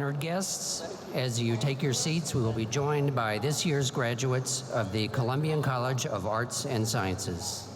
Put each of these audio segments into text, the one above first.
Honored guests, as you take your seats, we will be joined by this year's graduates of the Columbian College of Arts and Sciences.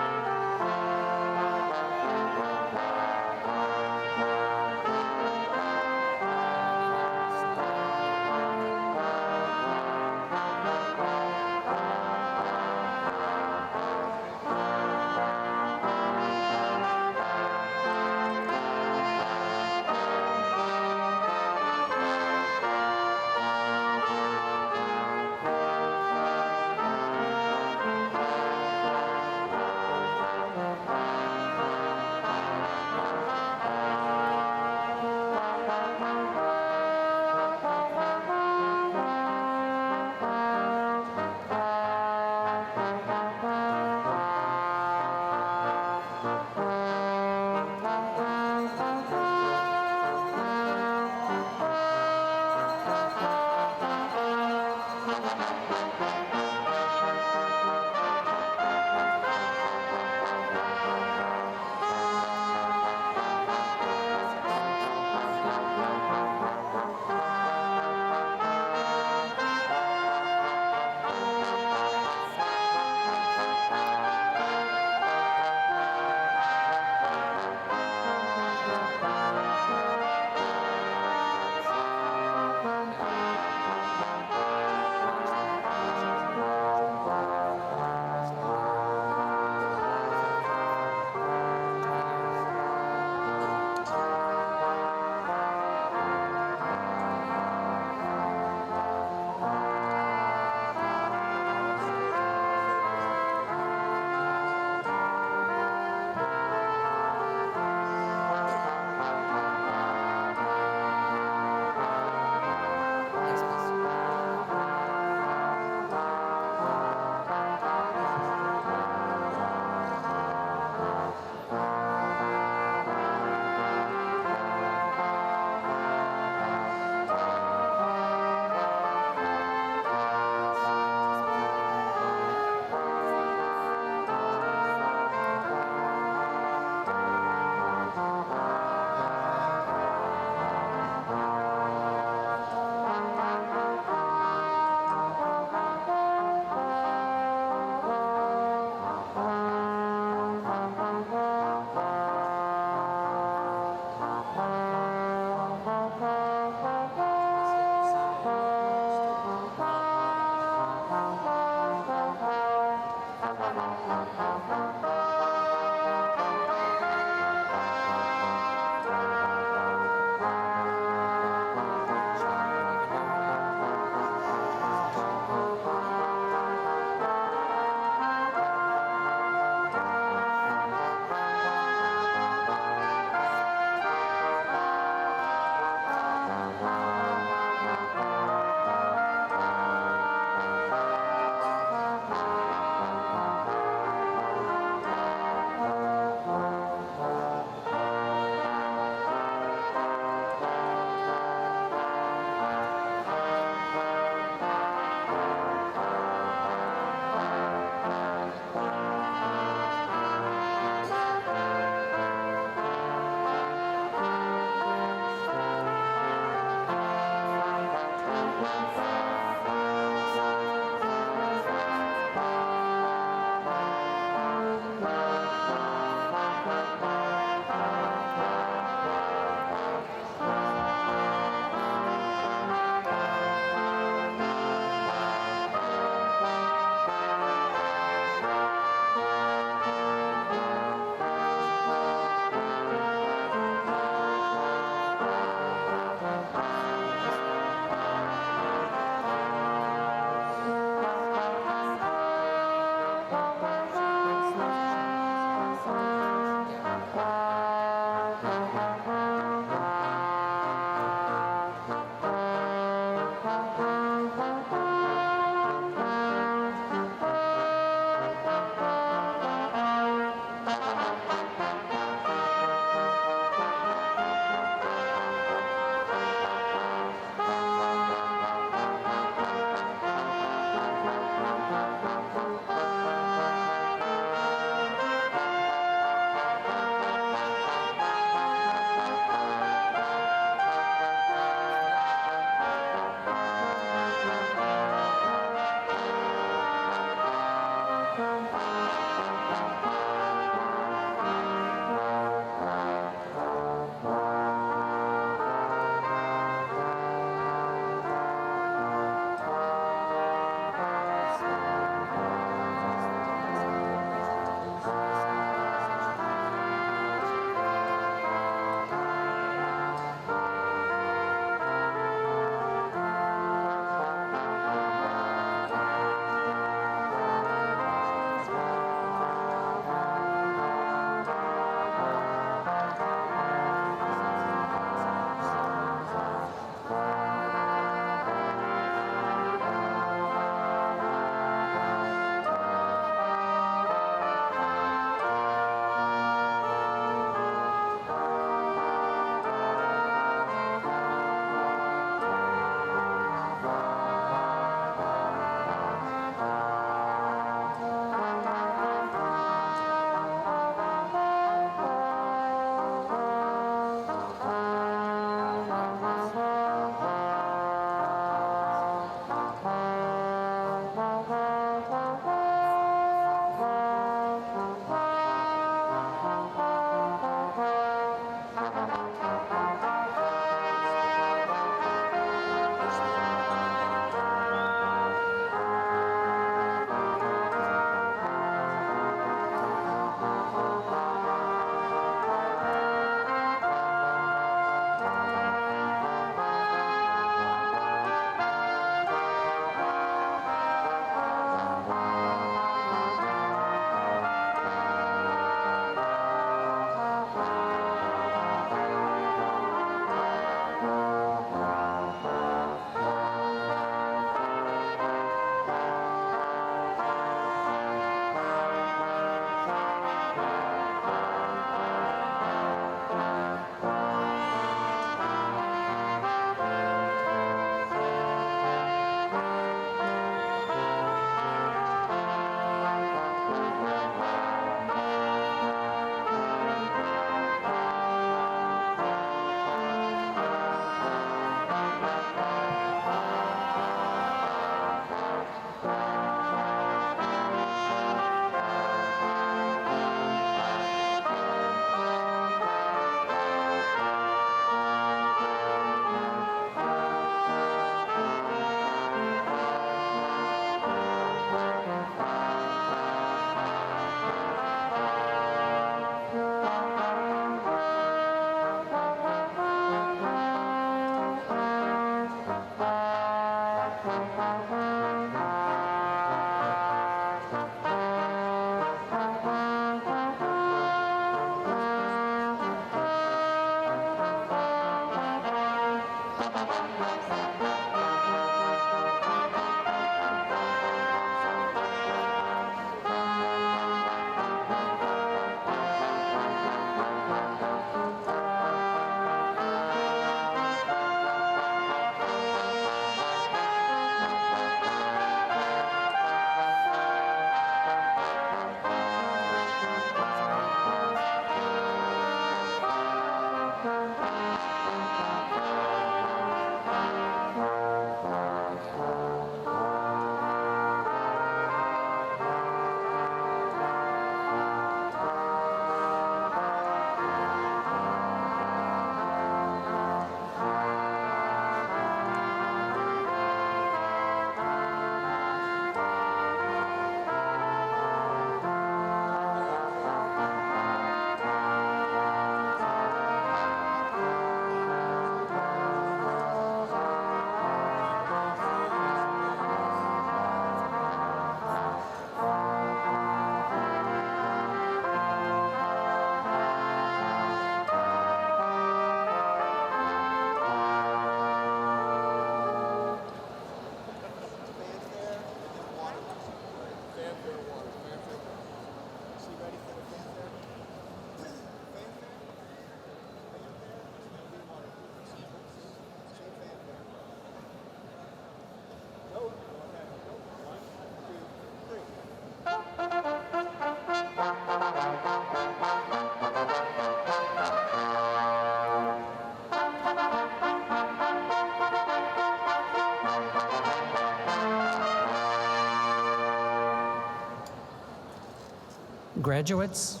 Graduates,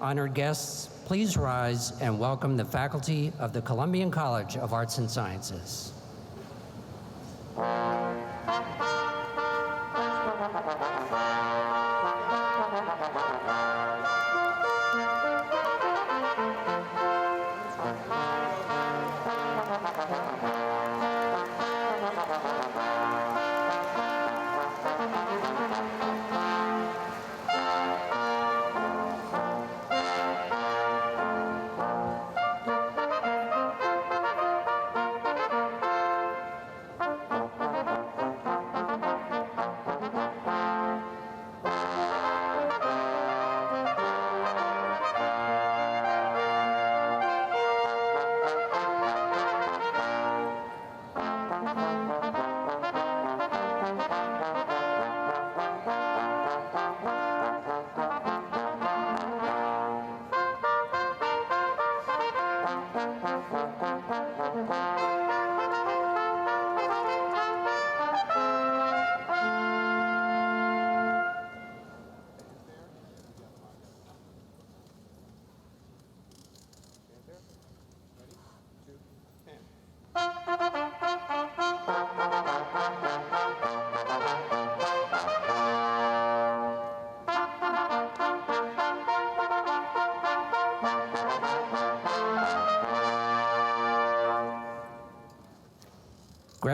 honored guests, please rise and welcome the faculty of the Columbian College of Arts and Sciences.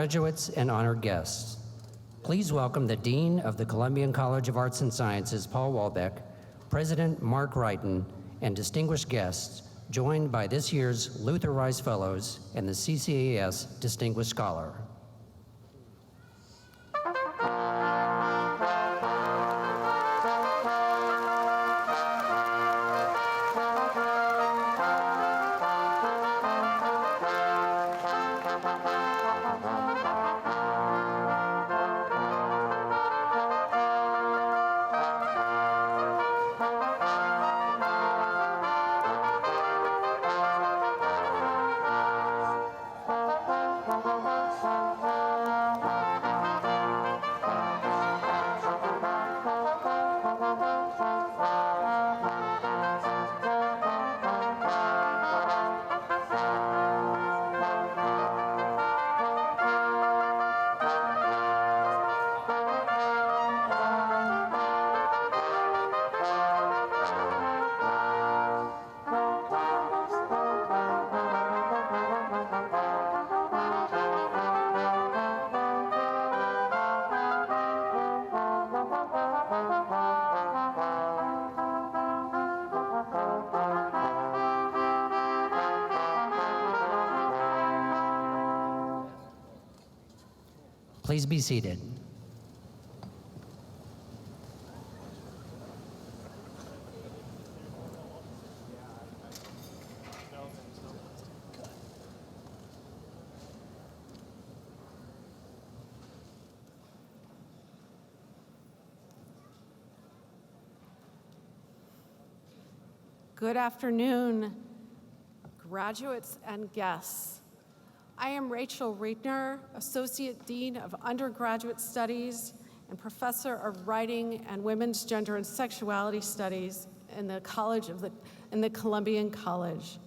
Graduates and honored guests, please welcome the Dean of the Columbian College of Arts and Sciences, Paul Walbeck, President Mark Wrighton, and distinguished guests, joined by this year's Luther Rice Fellows and the CCAS Distinguished Scholar. Please be seated. Good afternoon, graduates and guests. I am Rachel Riedner, Associate Dean of Undergraduate Studies and Professor of Writing and Women's Gender and Sexuality Studies in the Columbian College.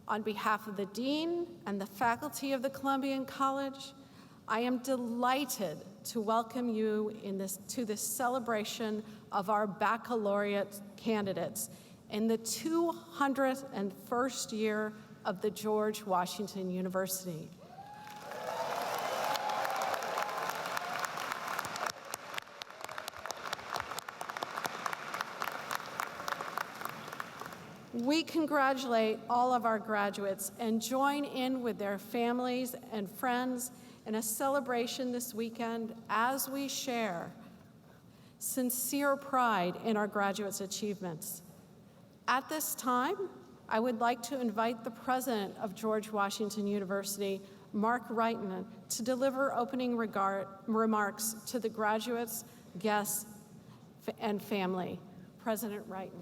On behalf of the Dean and the faculty of the Columbian College, I am delighted to welcome you to this celebration of our baccalaureate candidates in the 201st year of the George Washington University. We congratulate all of our graduates and join in with their families and friends in a celebration this weekend as we share sincere pride in our graduates' achievements. At this time, I would like to invite the president of George Washington University, Mark Wrighton, to deliver opening remarks to the graduates, guests, and family. President Wrighton.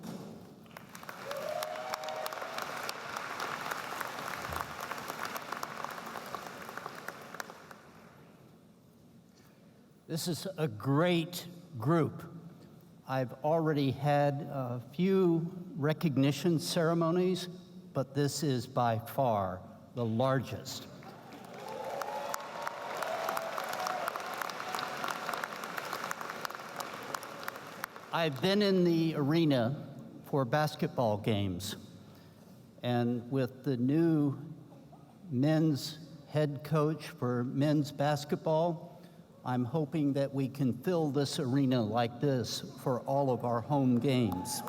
This is a great group. I've already had a few recognition ceremonies, but this is by far the largest. I've been in the arena for basketball games, and with the new men's head coach for men's basketball, I'm hoping that we can fill this arena like this for all of our home games.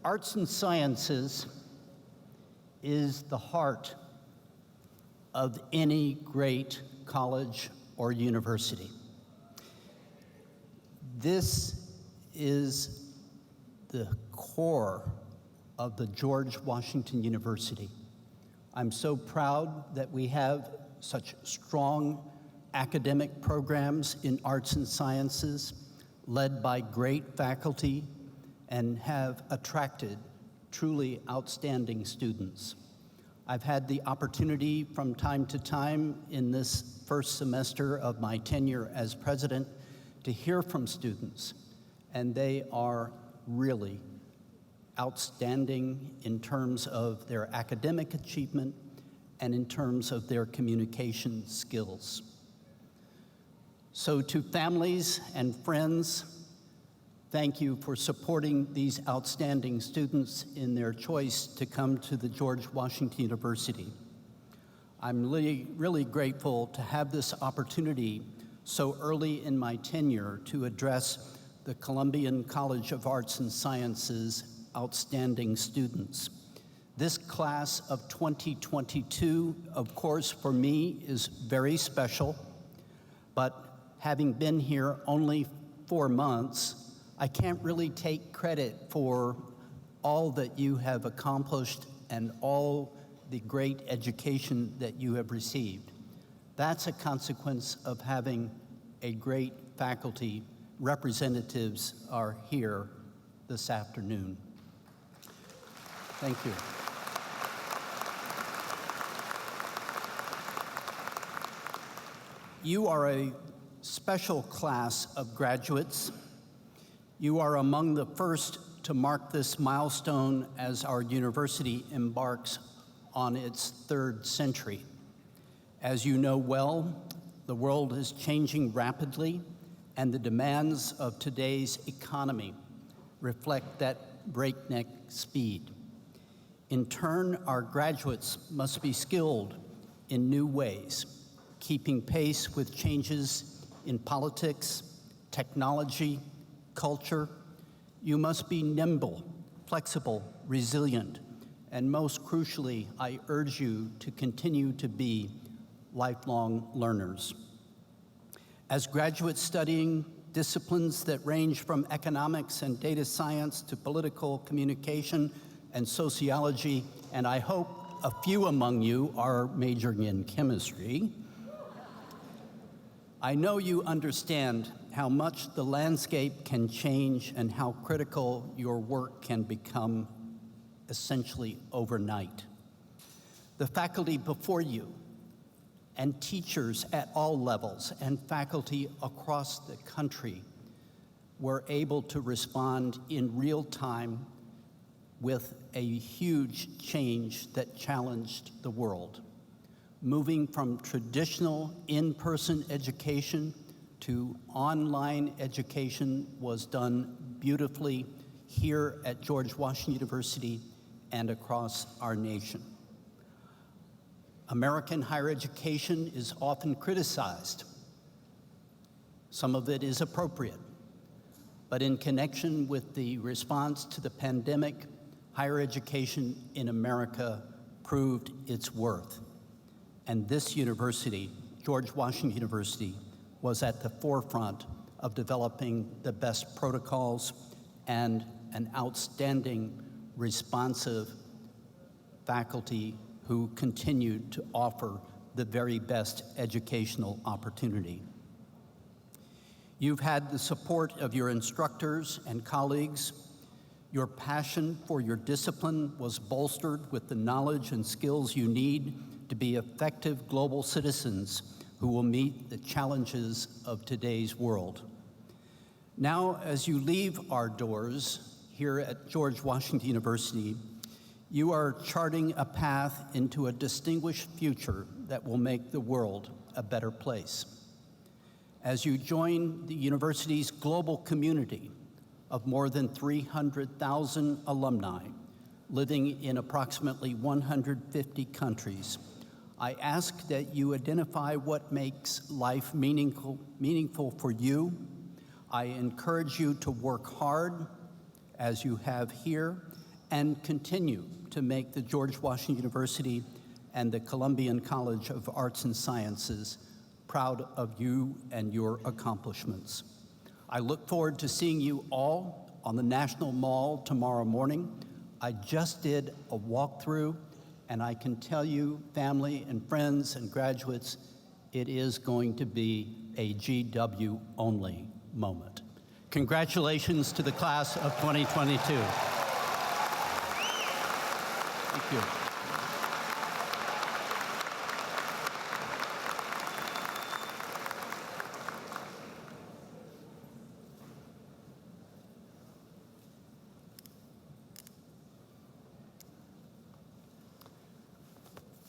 Arts and sciences is the heart of any great college or university. This is the core of the George Washington University. I'm so proud that we have such strong academic programs in arts and sciences, led by great faculty, and have attracted truly outstanding students. I've had the opportunity from time to time in this first semester of my tenure as president to hear from students, and they are really outstanding in terms of their academic achievement and in terms of their communication skills. So to families and friends, thank you for supporting these outstanding students in their choice to come to the George Washington University. I'm really grateful to have this opportunity so early in my tenure to address the Columbian College of Arts and Sciences outstanding students. This class of 2022, of course, for me is very special, but having been here only 4 months, I can't really take credit for all that you have accomplished and all the great education that you have received. That's a consequence of having a great faculty. Representatives are here this afternoon. Thank you. You are a special class of graduates. You are among the first to mark this milestone as our university embarks on its 3rd century. As you know well, the world is changing rapidly, and the demands of today's economy reflect that breakneck speed. In turn, our graduates must be skilled in new ways, keeping pace with changes in politics, technology, culture. You must be nimble, flexible, resilient, and most crucially, I urge you to continue to be lifelong learners. As graduates studying disciplines that range from economics and data science to political communication and sociology, and I hope a few among you are majoring in chemistry, I know you understand how much the landscape can change and how critical your work can become essentially overnight. The faculty before you and teachers at all levels and faculty across the country were able to respond in real time with a huge change that challenged the world. Moving from traditional in-person education to online education was done beautifully here at George Washington University and across our nation. American higher education is often criticized. Some of it is appropriate, but in connection with the response to the pandemic, higher education in America proved its worth. And this university, George Washington University, was at the forefront of developing the best protocols and an outstanding, responsive faculty who continued to offer the very best educational opportunity. You've had the support of your instructors and colleagues. Your passion for your discipline was bolstered with the knowledge and skills you need to be effective global citizens who will meet the challenges of today's world. Now, as you leave our doors here at George Washington University, you are charting a path into a distinguished future that will make the world a better place. As you join the university's global community of more than 300,000 alumni living in approximately 150 countries, I ask that you identify what makes life meaningful for you. I encourage you to work hard, as you have here, and continue to make the George Washington University and the Columbian College of Arts and Sciences proud of you and your accomplishments. I look forward to seeing you all on the National Mall tomorrow morning. I just did a walkthrough, and I can tell you, family and friends and graduates, it is going to be a GW-only moment. Congratulations to the class of 2022. Thank you.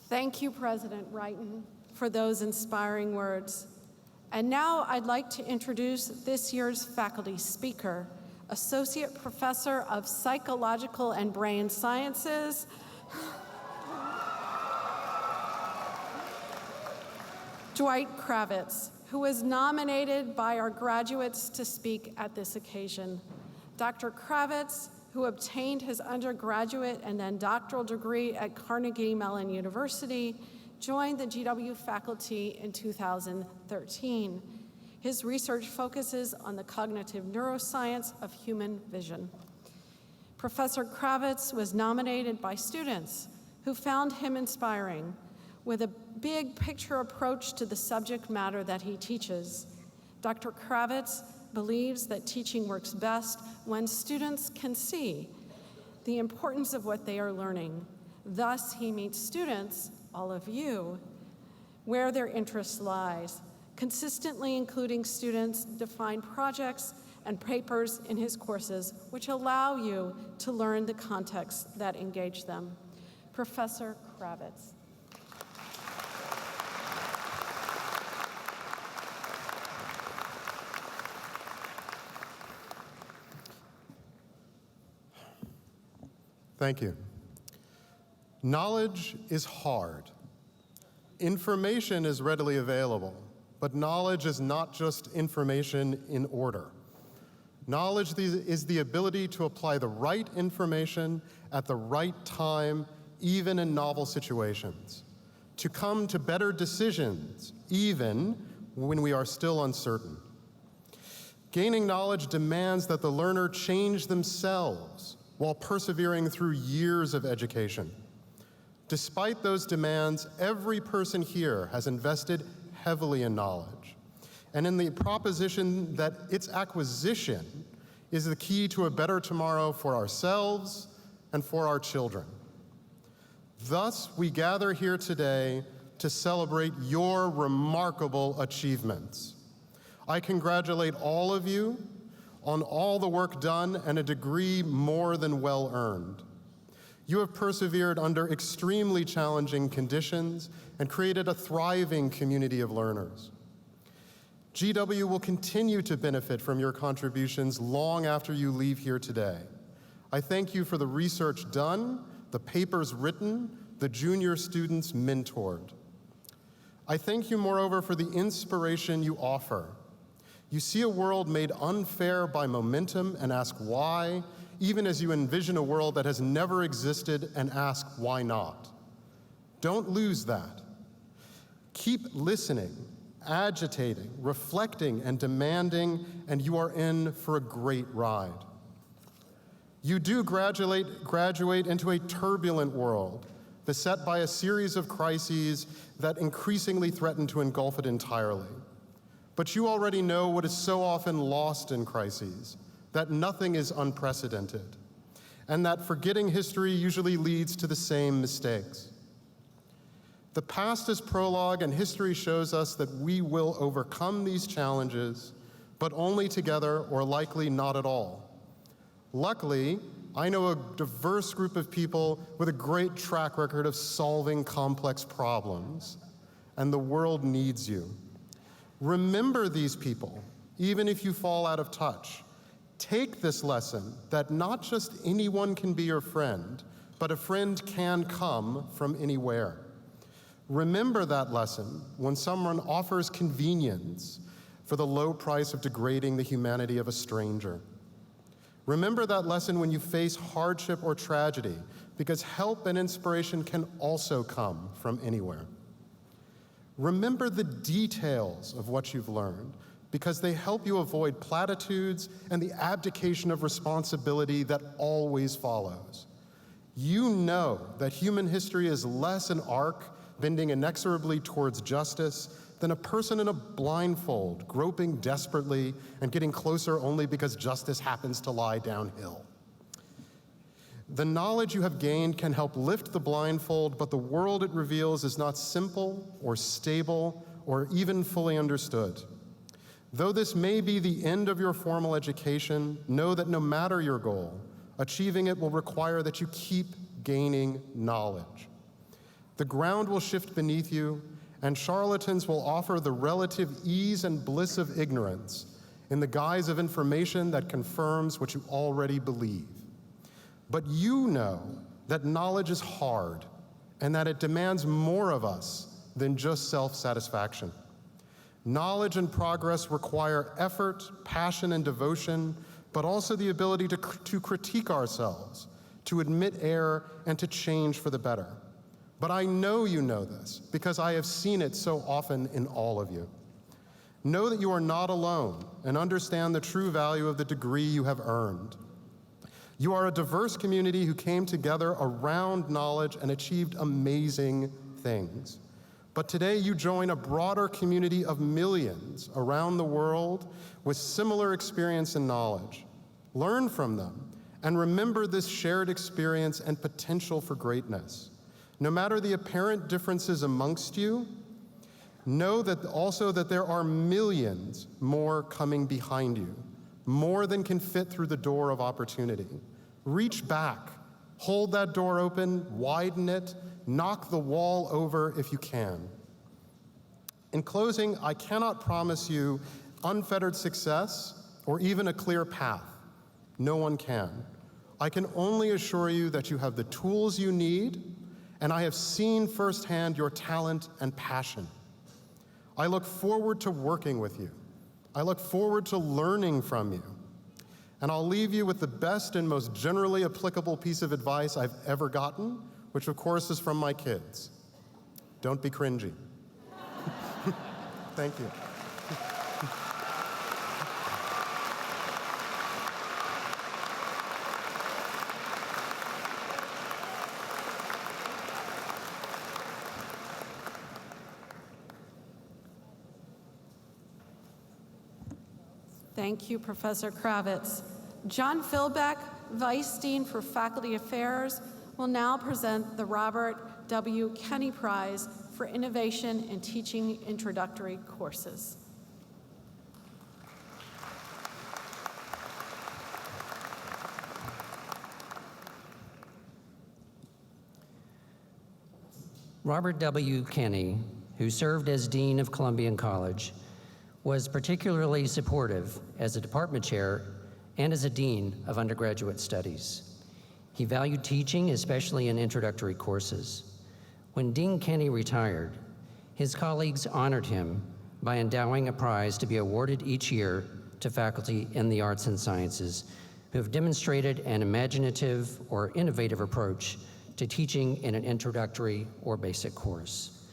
Thank you, President Wrighton, for those inspiring words. And now I'd like to introduce this year's faculty speaker, Associate Professor of Psychological and Brain Sciences, Dwight Kravitz, who was nominated by our graduates to speak at this occasion. Dr. Kravitz, who obtained his undergraduate and then doctoral degree at Carnegie Mellon University, joined the GW faculty in 2013. His research focuses on the cognitive neuroscience of human vision. Professor Kravitz was nominated by students who found him inspiring with a big picture approach to the subject matter that he teaches. Dr. Kravitz believes that teaching works best when students can see the importance of what they are learning. Thus, he meets students, all of you, where their interest lies, consistently including students define projects and papers in his courses which allow you to learn the contexts that engage them. Professor Kravitz. Thank you. Knowledge is hard. Information is readily available, but knowledge is not just information in order. Knowledge is the ability to apply the right information at the right time, even in novel situations, to come to better decisions, even when we are still uncertain. Gaining knowledge demands that the learner change themselves while persevering through years of education. Despite those demands, every person here has invested heavily in knowledge, and in the proposition that its acquisition is the key to a better tomorrow for ourselves and for our children. Thus, we gather here today to celebrate your remarkable achievements. I congratulate all of you on all the work done and a degree more than well earned. You have persevered under extremely challenging conditions and created a thriving community of learners. GW will continue to benefit from your contributions long after you leave here today. I thank you for the research done, the papers written, the junior students mentored. I thank you, moreover, for the inspiration you offer. You see a world made unfair by momentum and ask why, even as you envision a world that has never existed and ask why not. Don't lose that. Keep listening, agitating, reflecting, and demanding, and you are in for a great ride. You do graduate into a turbulent world, beset by a series of crises that increasingly threaten to engulf it entirely. But you already know what is so often lost in crises, that nothing is unprecedented, and that forgetting history usually leads to the same mistakes. The past is prologue, and history shows us that we will overcome these challenges, but only together or likely not at all. Luckily, I know a diverse group of people with a great track record of solving complex problems, and the world needs you. Remember these people, even if you fall out of touch. Take this lesson that not just anyone can be your friend, but a friend can come from anywhere. Remember that lesson when someone offers convenience for the low price of degrading the humanity of a stranger. Remember that lesson when you face hardship or tragedy, because help and inspiration can also come from anywhere. Remember the details of what you've learned, because they help you avoid platitudes and the abdication of responsibility that always follows. You know that human history is less an arc bending inexorably towards justice than a person in a blindfold, groping desperately and getting closer only because justice happens to lie downhill. The knowledge you have gained can help lift the blindfold, but the world it reveals is not simple or stable or even fully understood. Though this may be the end of your formal education, know that no matter your goal, achieving it will require that you keep gaining knowledge. The ground will shift beneath you, and charlatans will offer the relative ease and bliss of ignorance in the guise of information that confirms what you already believe. But you know that knowledge is hard and that it demands more of us than just self-satisfaction. Knowledge and progress require effort, passion, and devotion, but also the ability to critique ourselves, to admit error, and to change for the better. But I know you know this because I have seen it so often in all of you. Know that you are not alone and understand the true value of the degree you have earned. You are a diverse community who came together around knowledge and achieved amazing things. But today you join a broader community of millions around the world with similar experience and knowledge. Learn from them and remember this shared experience and potential for greatness. No matter the apparent differences amongst you, know that also that there are millions more coming behind you, more than can fit through the door of opportunity. Reach back, hold that door open, widen it, knock the wall over if you can. In closing, I cannot promise you unfettered success or even a clear path. No one can. I can only assure you that you have the tools you need, and I have seen firsthand your talent and passion. I look forward to working with you. I look forward to learning from you. And I'll leave you with the best and most generally applicable piece of advice I've ever gotten, which of course is from my kids. Don't be cringy. Thank you. Thank you, Professor Kravitz. John Philbeck, Vice Dean for Faculty Affairs, will now present the Robert W. Kenney Prize for Innovation in Teaching Introductory Courses. Robert W. Kenney, who served as Dean of Columbian College, was particularly supportive as a department chair and as a dean of undergraduate studies. He valued teaching, especially in introductory courses. When Dean Kenney retired, his colleagues honored him by endowing a prize to be awarded each year to faculty in the arts and sciences who have demonstrated an imaginative or innovative approach to teaching in an introductory or basic course.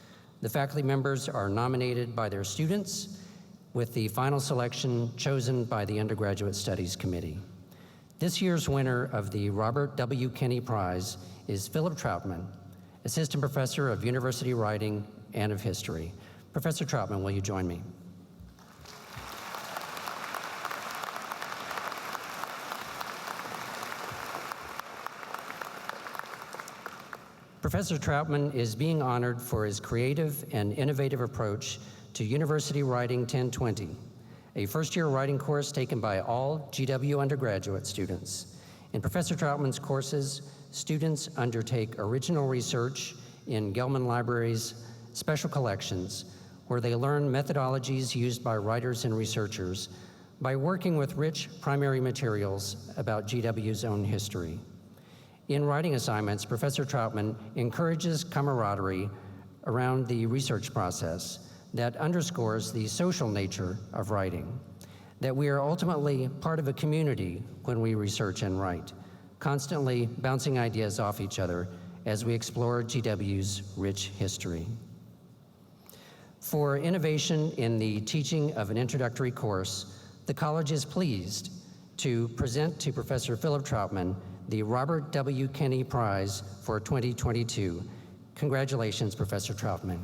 The faculty members are nominated by their students, with the final selection chosen by the Undergraduate Studies Committee. This year's winner of the Robert W. Kenney Prize is Philip Troutman, Assistant Professor of University Writing and of History. Professor Troutman, will you join me? Professor Troutman is being honored for his creative and innovative approach to University Writing 1020, a first-year writing course taken by all GW undergraduate students. In Professor Troutman's courses, students undertake original research in Gelman Library's special collections, where they learn methodologies used by writers and researchers by working with rich primary materials about GW's own history. In writing assignments, Professor Troutman encourages camaraderie around the research process that underscores the social nature of writing, that we are ultimately part of a community when we research and write, constantly bouncing ideas off each other as we explore GW's rich history. For innovation in the teaching of an introductory course, the college is pleased to present to Professor Philip Troutman the Robert W. Kenney Prize for 2022. Congratulations, Professor Troutman.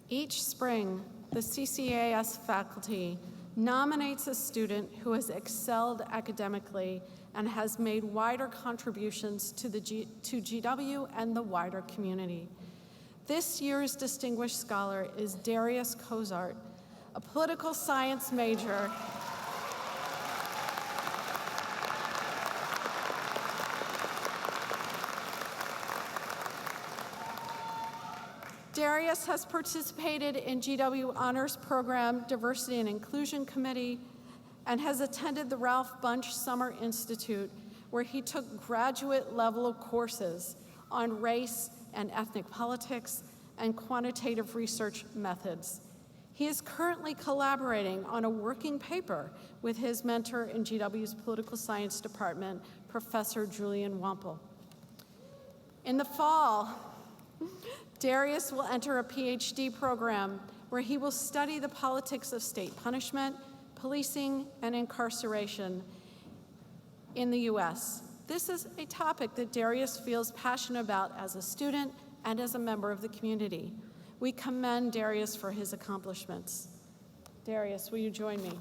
Each spring, the CCAS faculty nominates a student who has excelled academically and has made wider contributions to GW and the wider community. This year's distinguished scholar is Darius Cozart, a political science major Darius has participated in GW Honors Program Diversity and Inclusion Committee and has attended the Ralph Bunche Summer Institute, where he took graduate level courses on race and ethnic politics and quantitative research methods. He is currently collaborating on a working paper with his mentor in GW's Political Science Department, Professor Julian Wampel. In the fall, Darius will enter a PhD program where he will study the politics of state punishment, policing, and incarceration in the US. This is a topic that Darius feels passionate about as a student and as a member of the community. We commend Darius for his accomplishments. Darius, will you join me?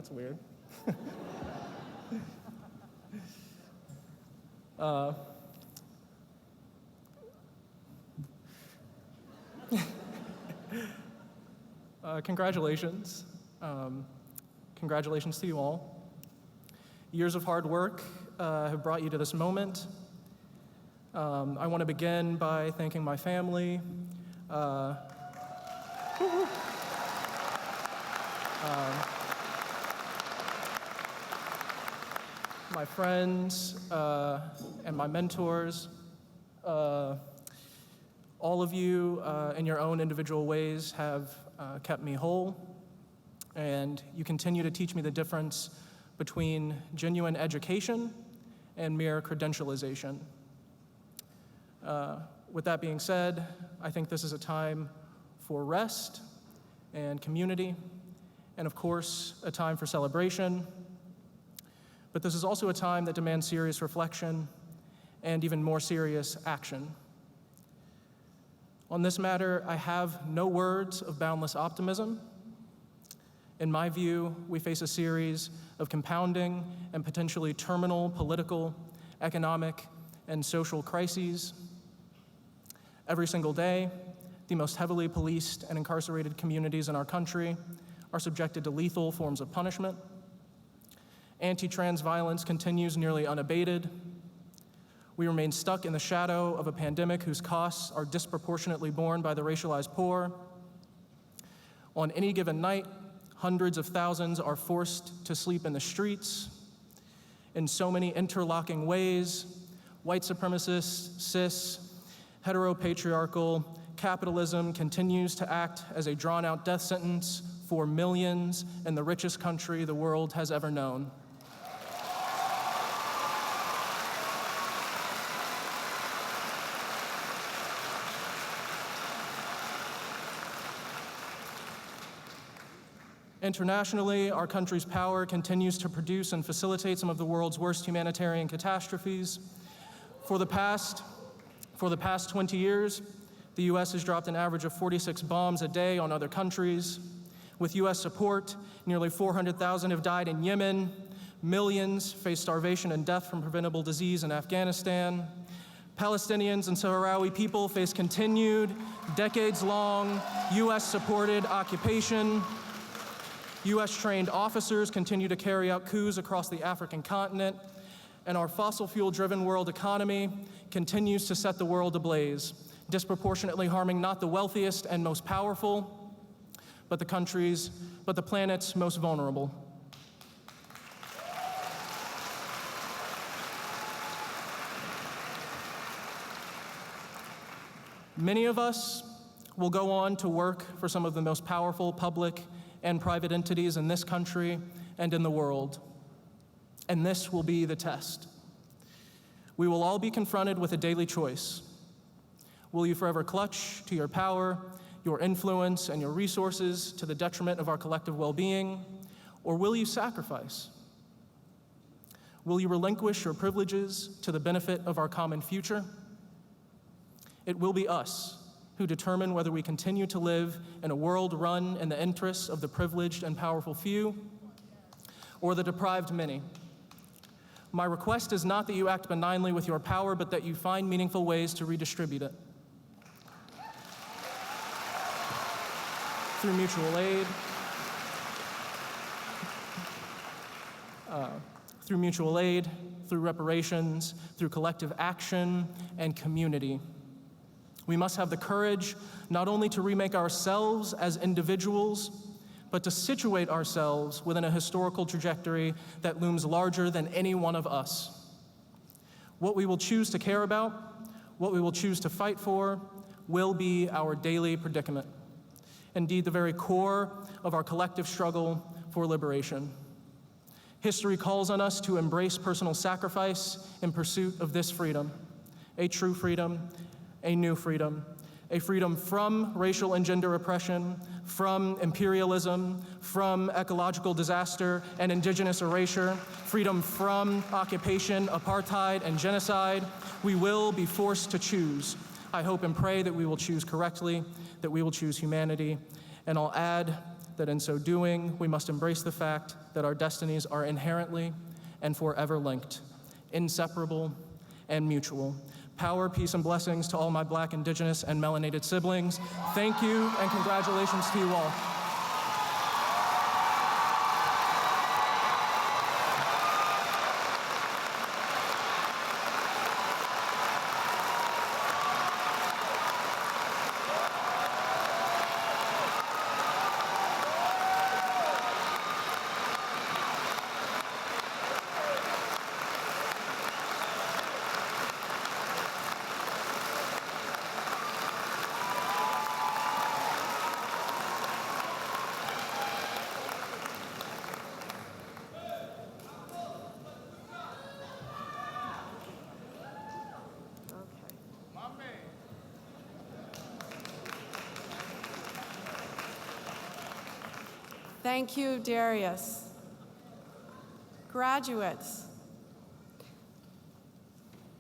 That's weird. Congratulations. Congratulations to you all. Years of hard work have brought you to this moment. I want to begin by thanking my family. My friends and my mentors. All of you, in your own individual ways, have kept me whole, and you continue to teach me the difference between genuine education and mere credentialization. With that being said, I think this is a time for rest and community, and of course, a time for celebration. But this is also a time that demands serious reflection and even more serious action. On this matter, I have no words of boundless optimism. In my view, we face a series of compounding and potentially terminal political, economic, and social crises. Every single day, the most heavily policed and incarcerated communities in our country are subjected to lethal forms of punishment. Anti-trans violence continues nearly unabated. We remain stuck in the shadow of a pandemic whose costs are disproportionately borne by the racialized poor. On any given night, hundreds of thousands are forced to sleep in the streets. In so many interlocking ways, white supremacist, cis, heteropatriarchal capitalism continues to act as a drawn-out death sentence for millions in the richest country the world has ever known. Internationally, our country's power continues to produce and facilitate some of the world's worst humanitarian catastrophes. For the past 20 years, the U.S. has dropped an average of 46 bombs a day on other countries. With U.S. support, nearly 400,000 have died in Yemen. Millions face starvation and death from preventable disease in Afghanistan. Palestinians and Sahrawi people face continued, decades-long, U.S.-supported occupation. U.S.-trained officers continue to carry out coups across the African continent, and our fossil fuel-driven world economy continues to set the world ablaze, disproportionately harming not the wealthiest and most powerful, but the planet's most vulnerable. Many of us will go on to work for some of the most powerful public and private entities in this country and in the world. And this will be the test. We will all be confronted with a daily choice. Will you forever clutch to your power, your influence, and your resources to the detriment of our collective well-being, or will you sacrifice? Will you relinquish your privileges to the benefit of our common future? It will be us who determine whether we continue to live in a world run in the interests of the privileged and powerful few or the deprived many. My request is not that you act benignly with your power, but that you find meaningful ways to redistribute it. Through mutual aid, through reparations, through collective action, and community. We must have the courage not only to remake ourselves as individuals, but to situate ourselves within a historical trajectory that looms larger than any one of us. What we will choose to care about, what we will choose to fight for, will be our daily predicament. Indeed, the very core of our collective struggle for liberation. History calls on us to embrace personal sacrifice in pursuit of this freedom, a true freedom, a new freedom, a freedom from racial and gender oppression, from imperialism, from ecological disaster and indigenous erasure, freedom from occupation, apartheid, and genocide. We will be forced to choose. I hope and pray that we will choose correctly, that we will choose humanity. And I'll add that in so doing, we must embrace the fact that our destinies are inherently and forever linked, inseparable, and mutual. Power, peace, and blessings to all my Black, Indigenous, and melanated siblings. Thank you, and congratulations to you all. Thank you, Darius. Graduates,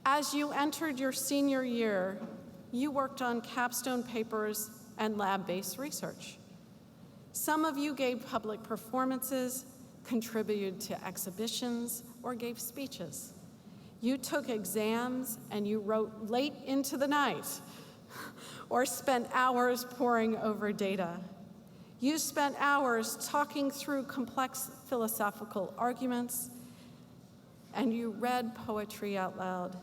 as you entered your senior year, you worked on capstone papers and lab-based research. Some of you gave public performances, contributed to exhibitions, or gave speeches. You took exams and you wrote late into the night or spent hours poring over data. You spent hours talking through complex philosophical arguments, and you read poetry out loud.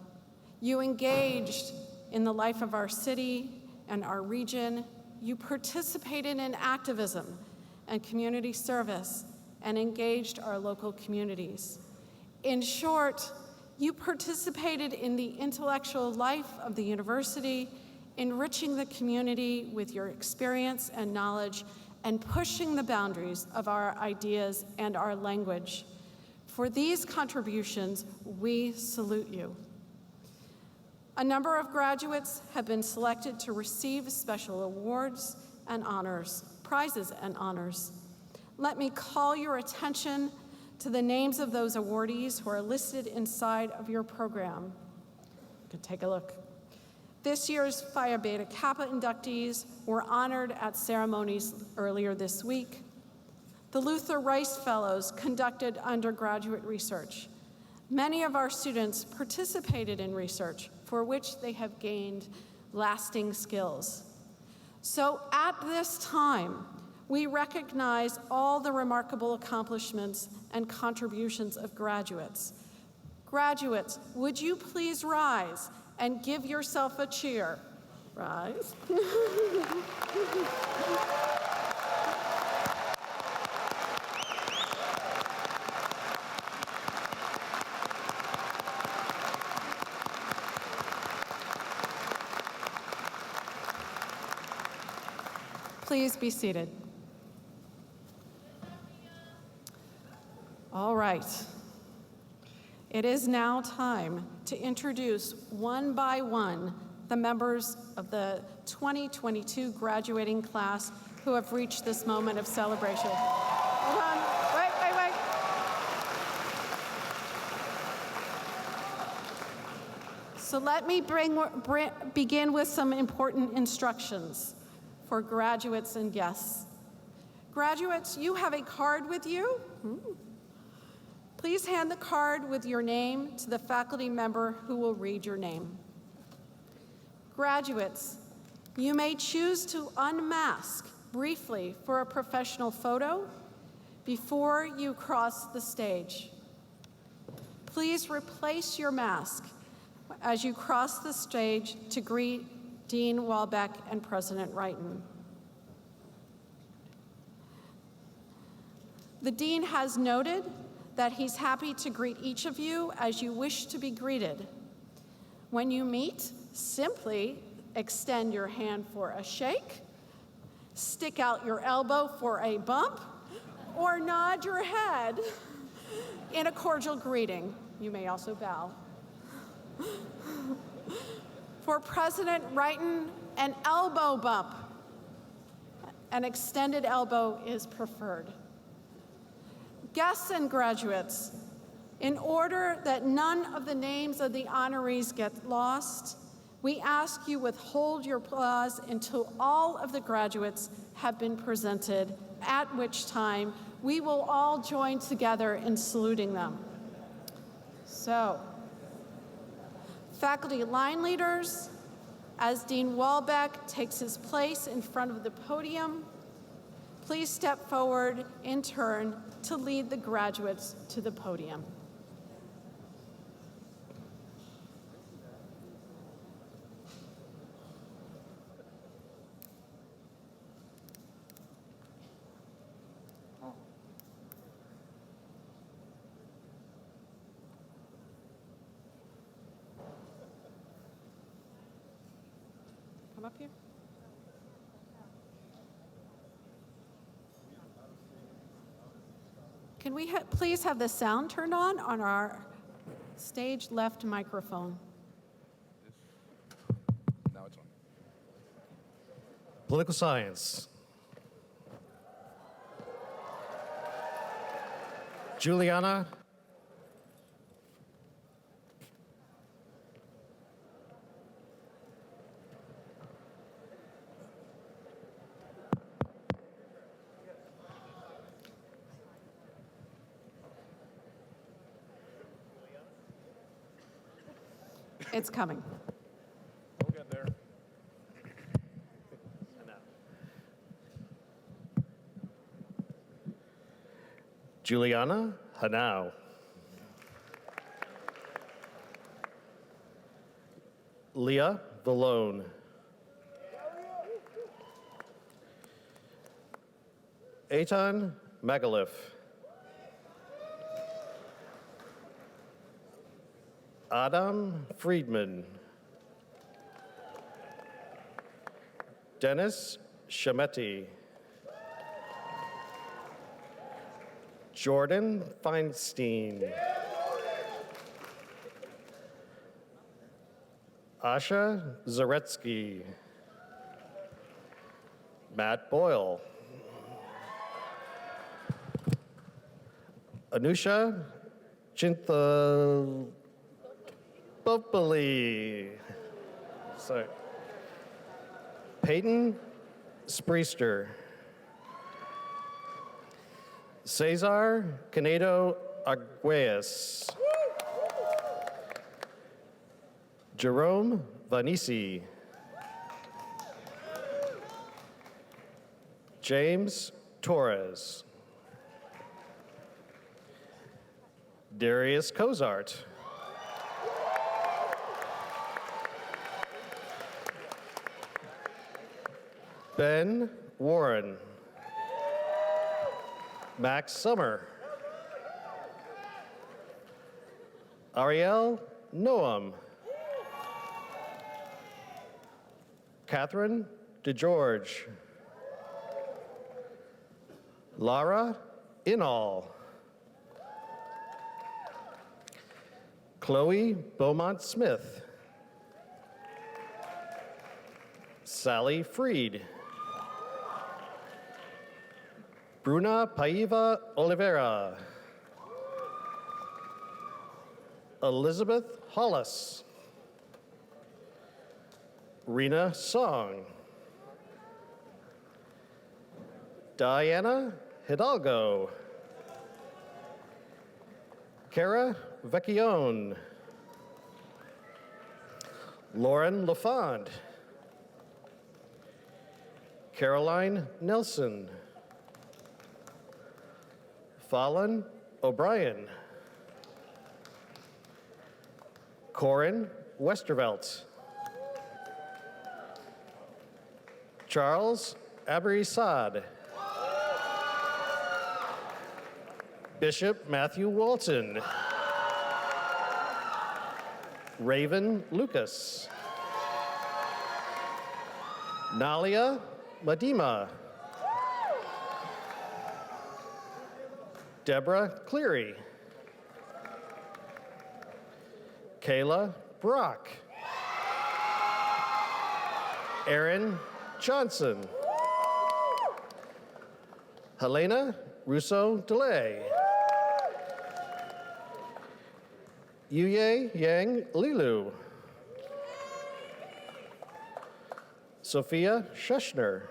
You engaged in the life of our city and our region. You participated in activism and community service and engaged our local communities. In short, you participated in the intellectual life of the university, enriching the community with your experience and knowledge and pushing the boundaries of our ideas and our language. For these contributions, we salute you. A number of graduates have been selected to receive special awards and honors, prizes and honors. Let me call your attention to the names of those awardees who are listed inside of your program. You can take a look. This year's Phi Beta Kappa inductees were honored at ceremonies earlier this week. The Luther Rice Fellows conducted undergraduate research. Many of our students participated in research for which they have gained lasting skills. So at this time, we recognize all the remarkable accomplishments and contributions of graduates. Graduates, would you please rise and give yourself a cheer? Rise. Please be seated. All right. It is now time to introduce one by one the members of the 2022 graduating class who have reached this moment of celebration. Hold on, wait. So let me begin with some important instructions for graduates and guests. Graduates, you have a card with you. Please hand the card with your name to the faculty member who will read your name. Graduates, you may choose to unmask briefly for a professional photo before you cross the stage. Please replace your mask as you cross the stage to greet Dean Walbeck and President Wrighton. The Dean has noted that he's happy to greet each of you as you wish to be greeted. When you meet, simply extend your hand for a shake, stick out your elbow for a bump, or nod your head in a cordial greeting. You may also bow. For President Wrighton, an elbow bump. An extended elbow is preferred. Guests and graduates, in order that none of the names of the honorees get lost, we ask you withhold your applause until all of the graduates have been presented at which time we will all join together in saluting them. So, faculty line leaders, as Dean Walbeck takes his place in front of the podium, please step forward in turn to lead the graduates to the podium. Come up here. Can we please have the sound turned on our stage left microphone? Now it's on. Political science. Juliana It's coming. We'll get there. Juliana Hanau. Leah Vallone. Eitan Magalif. Adam Friedman. Dennis Shametti. Jordan Feinstein. Asha Zaretsky. Matt Boyle. Anusha Chinthabopoli. Sorry. Peyton Spriester. Cesar Canedo Arguelles. Jerome Vanisi. James Torres. Darius Cozart. Ben Warren. Max Summer. Ariel Noam. Catherine DeGeorge. Lara Inall. Chloe Beaumont Smith. Sally Freed. Bruna Paiva Oliveira. Elizabeth Hollis. Rena Song. Diana Hidalgo. Cara Vecchione. Lauren LaFond. Caroline Nelson. Fallon O'Brien. Corin Westervelt. Charles Abery-Saad. Bishop Matthew Walton. Raven Lucas. Nalia Madima. Deborah Cleary. Kayla Brock. Aaron Johnson. Helena Russo DeLay. Yuye Yang Lilu. Sophia Schuschner.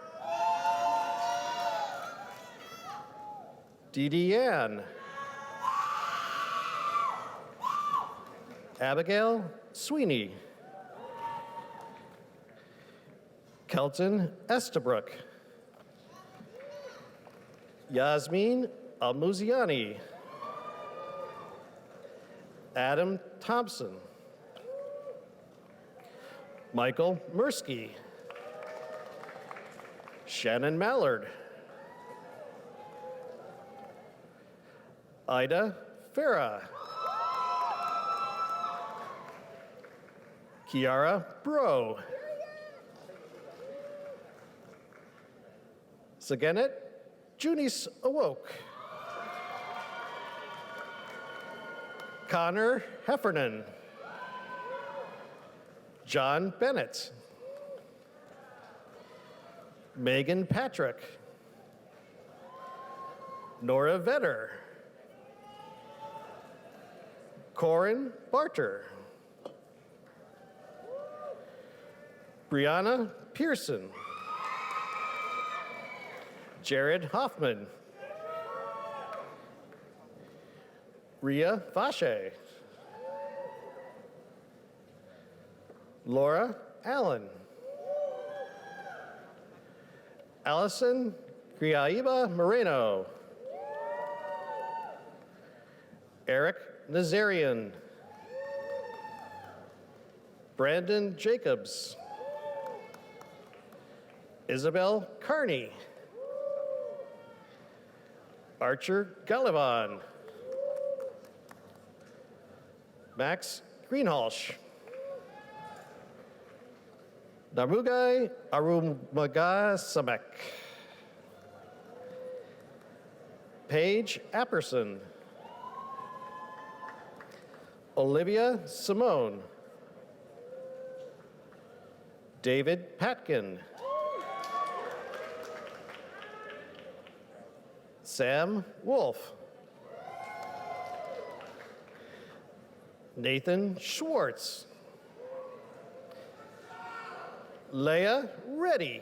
Dee Dee Ann, Abigail Sweeney, Kelton Estabrook, Yasmin Almuziani, Adam Thompson, Michael Mursky, Shannon Mallard, Ida Farah, Kiara Bro, Saganet Junis Awoke, Connor Heffernan, John Bennett, Megan Patrick, Nora Vetter, Corin Barter, Brianna Pearson, Jared Hoffman, Ria Vache, Laura Allen, Allison Griaiba Moreno, Eric Nazarian, Brandon Jacobs, Isabel Carney, Archer Gallivan, Max Greenhalsh, Namugai Arumagasamek, Paige Apperson, Olivia Simone, David Patkin, Sam Wolf, Nathan Schwartz, Leah Reddy,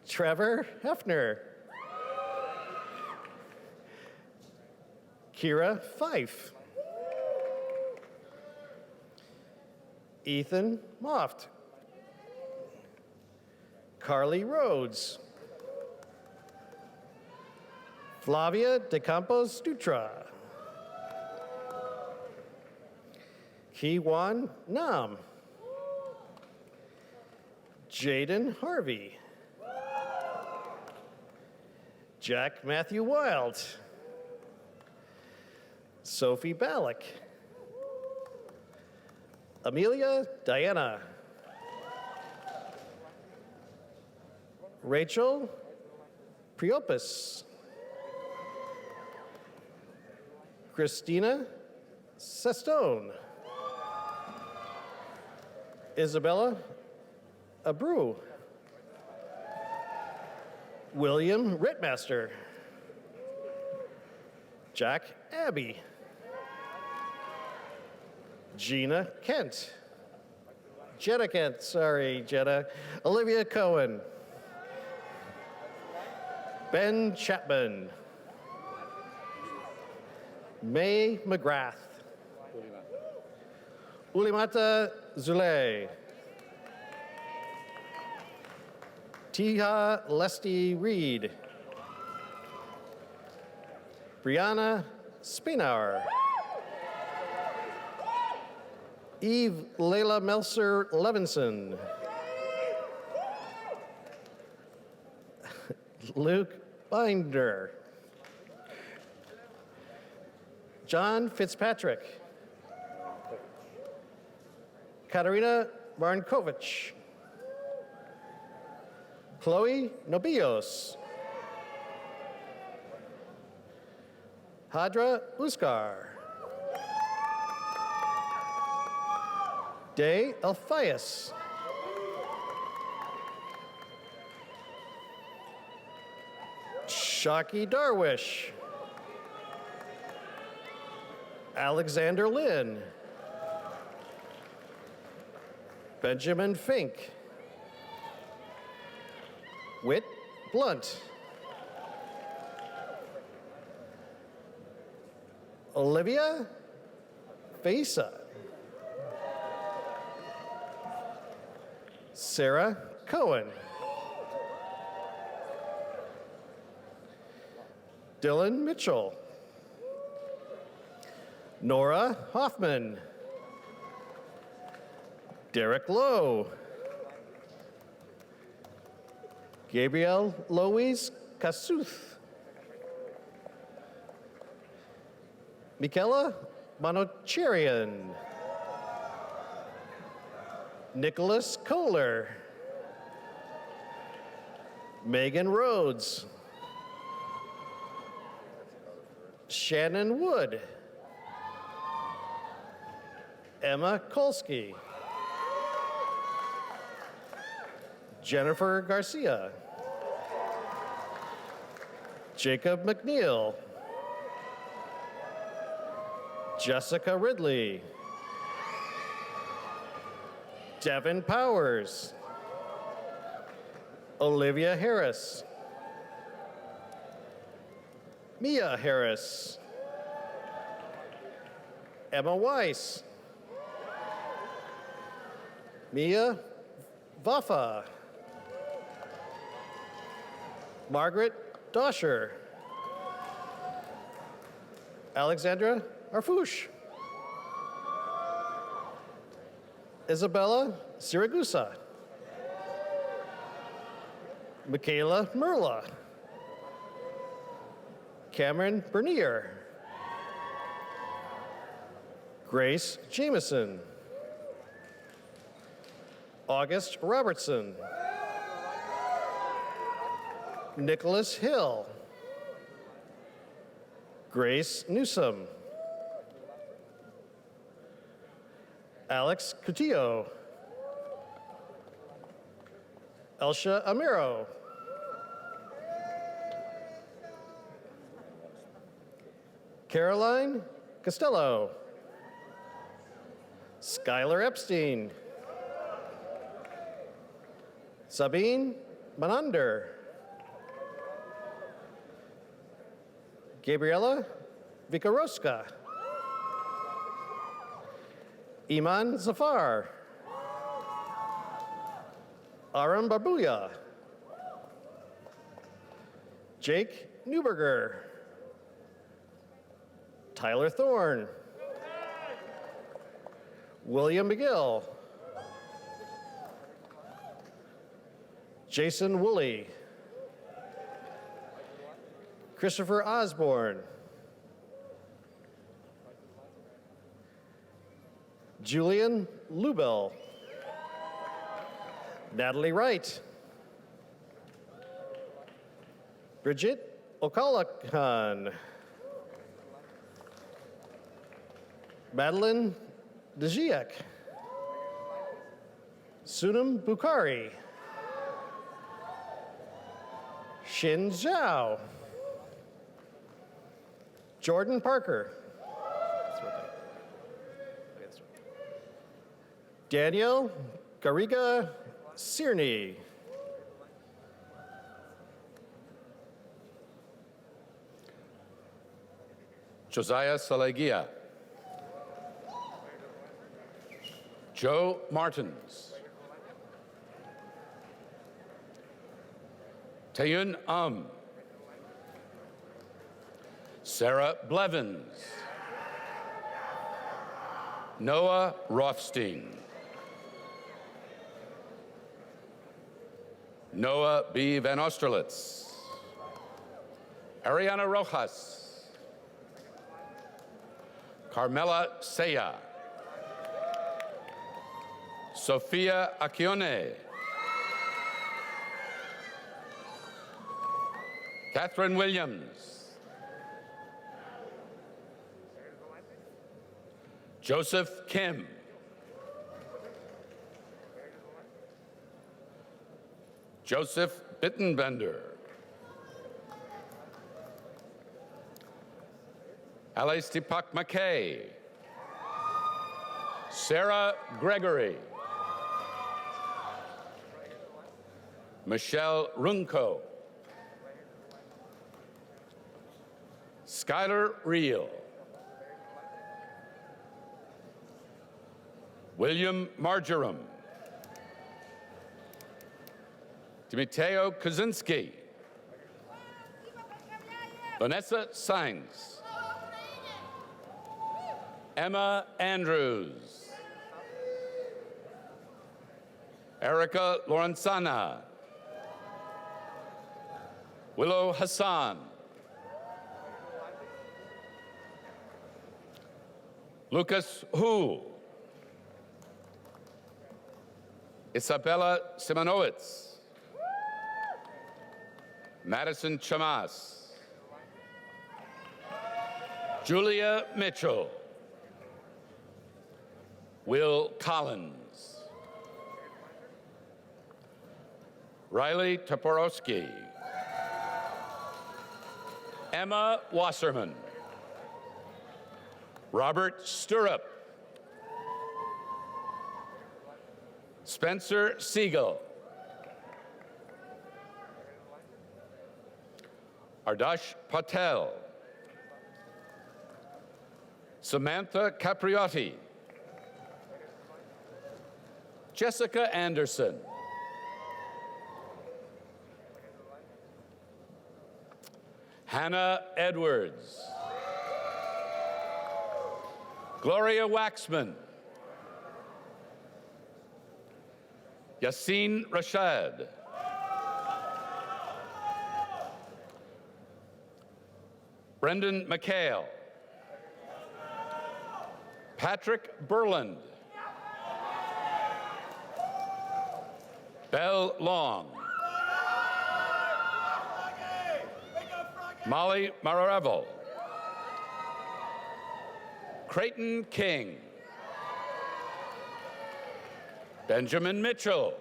Trevor Hefner, Kira Fife, Ethan Moft, Carly Rhodes, Flavia De Campos Dutra, Kiwan Nam, Jaden Harvey, Jack Matthew Wild, Sophie Ballack, Amelia Diana, Rachel Priopis, Christina Sestone, Isabella Abreu, William Rittmaster, Jack Abbey, Gina Kent, Jetta Kent, sorry, Jetta, Olivia Cohen, Ben Chapman, May McGrath, Ulimata Zule, Tiha Lesty Reed, Brianna Spinauer, Eve Layla Melser Levinson, Luke Binder, John Fitzpatrick, Katarina Marnkovich, Chloe Nobillos, Hadra Uskar, Day Alphias, Shaki Darwish, Alexander Lynn, Benjamin Fink, Whit Blunt, Olivia Faisa. Sarah Cohen. Dylan Mitchell. Nora Hoffman. Derek Lowe. Gabrielle Louise Kasuth. Michaela Monocherian. Nicholas Kohler. Megan Rhodes. Shannon Wood. Emma Kolsky. Jennifer Garcia. Jacob McNeil. Jessica Ridley. Devin Powers. Olivia Harris. Mia Harris. Emma Weiss. Mia Vaffa. Margaret Dosher. Alexandra Arfouche. Isabella Siragusa. Michaela Merla. Cameron Bernier. Grace Jameson. August Robertson. Nicholas Hill. Grace Newsom. Alex Cutillo. Elsha Amiro. Caroline Costello. Skylar Epstein. Sabine Manander. Gabriela Vikaroska. Iman Zafar. Aram Barbuya. Jake Newberger. Tyler Thorne. William McGill. Jason Woolley. Christopher Osborne. Julian Lubel. Natalie Wright. Bridget Okalakan. Madeline Djiak. Sunam Bukhari. Shin Zhao. Jordan Parker. Daniel Garriga Cirni. Josiah Salagia. Joe Martins. Tayun Sarah Blevins. Noah Rothstein. Noah B. Van Osterlitz. Ariana Rojas. Carmela Seya. Sofia Accione. Catherine Williams. Joseph Kim. Joseph Bittenbender. Alice Deepak McKay. Sarah Gregory. Michelle Runco. Skylar Reel. William Marjoram, Timoteo Kaczynski, Vanessa Sainz, Emma Andrews, Erica Lorenzana, Willow Hassan, Lucas Hu, Isabella Simonowitz, Madison Chamas, Julia Mitchell, Will Collins, Riley Toporowski, Emma Wasserman, Robert Stirrup, Spencer Siegel, Ardash Patel, Samantha Capriotti, Jessica Anderson, Hannah Edwards, Gloria Waxman, Yassine Rashad, Brendan McHale, Patrick Burland, Belle Long, Molly Mararevel, Creighton King, Benjamin Mitchell,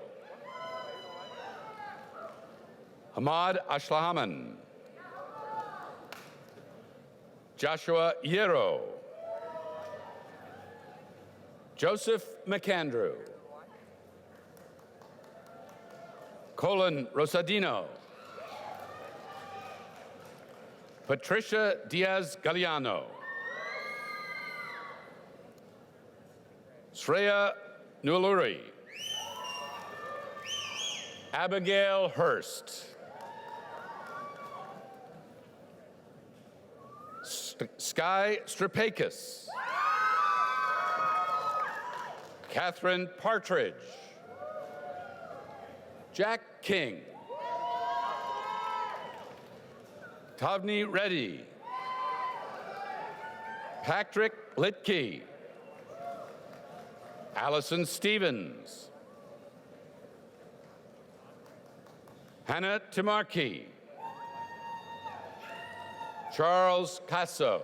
Hamad Ashlahaman, Joshua Yero, Joseph McAndrew, Colin Rosadino, Patricia Diaz Galliano, Sreya Nuluri, Abigail Hurst, Sky Strapakis, Catherine Partridge, Jack King, Tavni Reddy, Patrick Litke, Allison Stevens, Hannah Timarki, Charles Casso,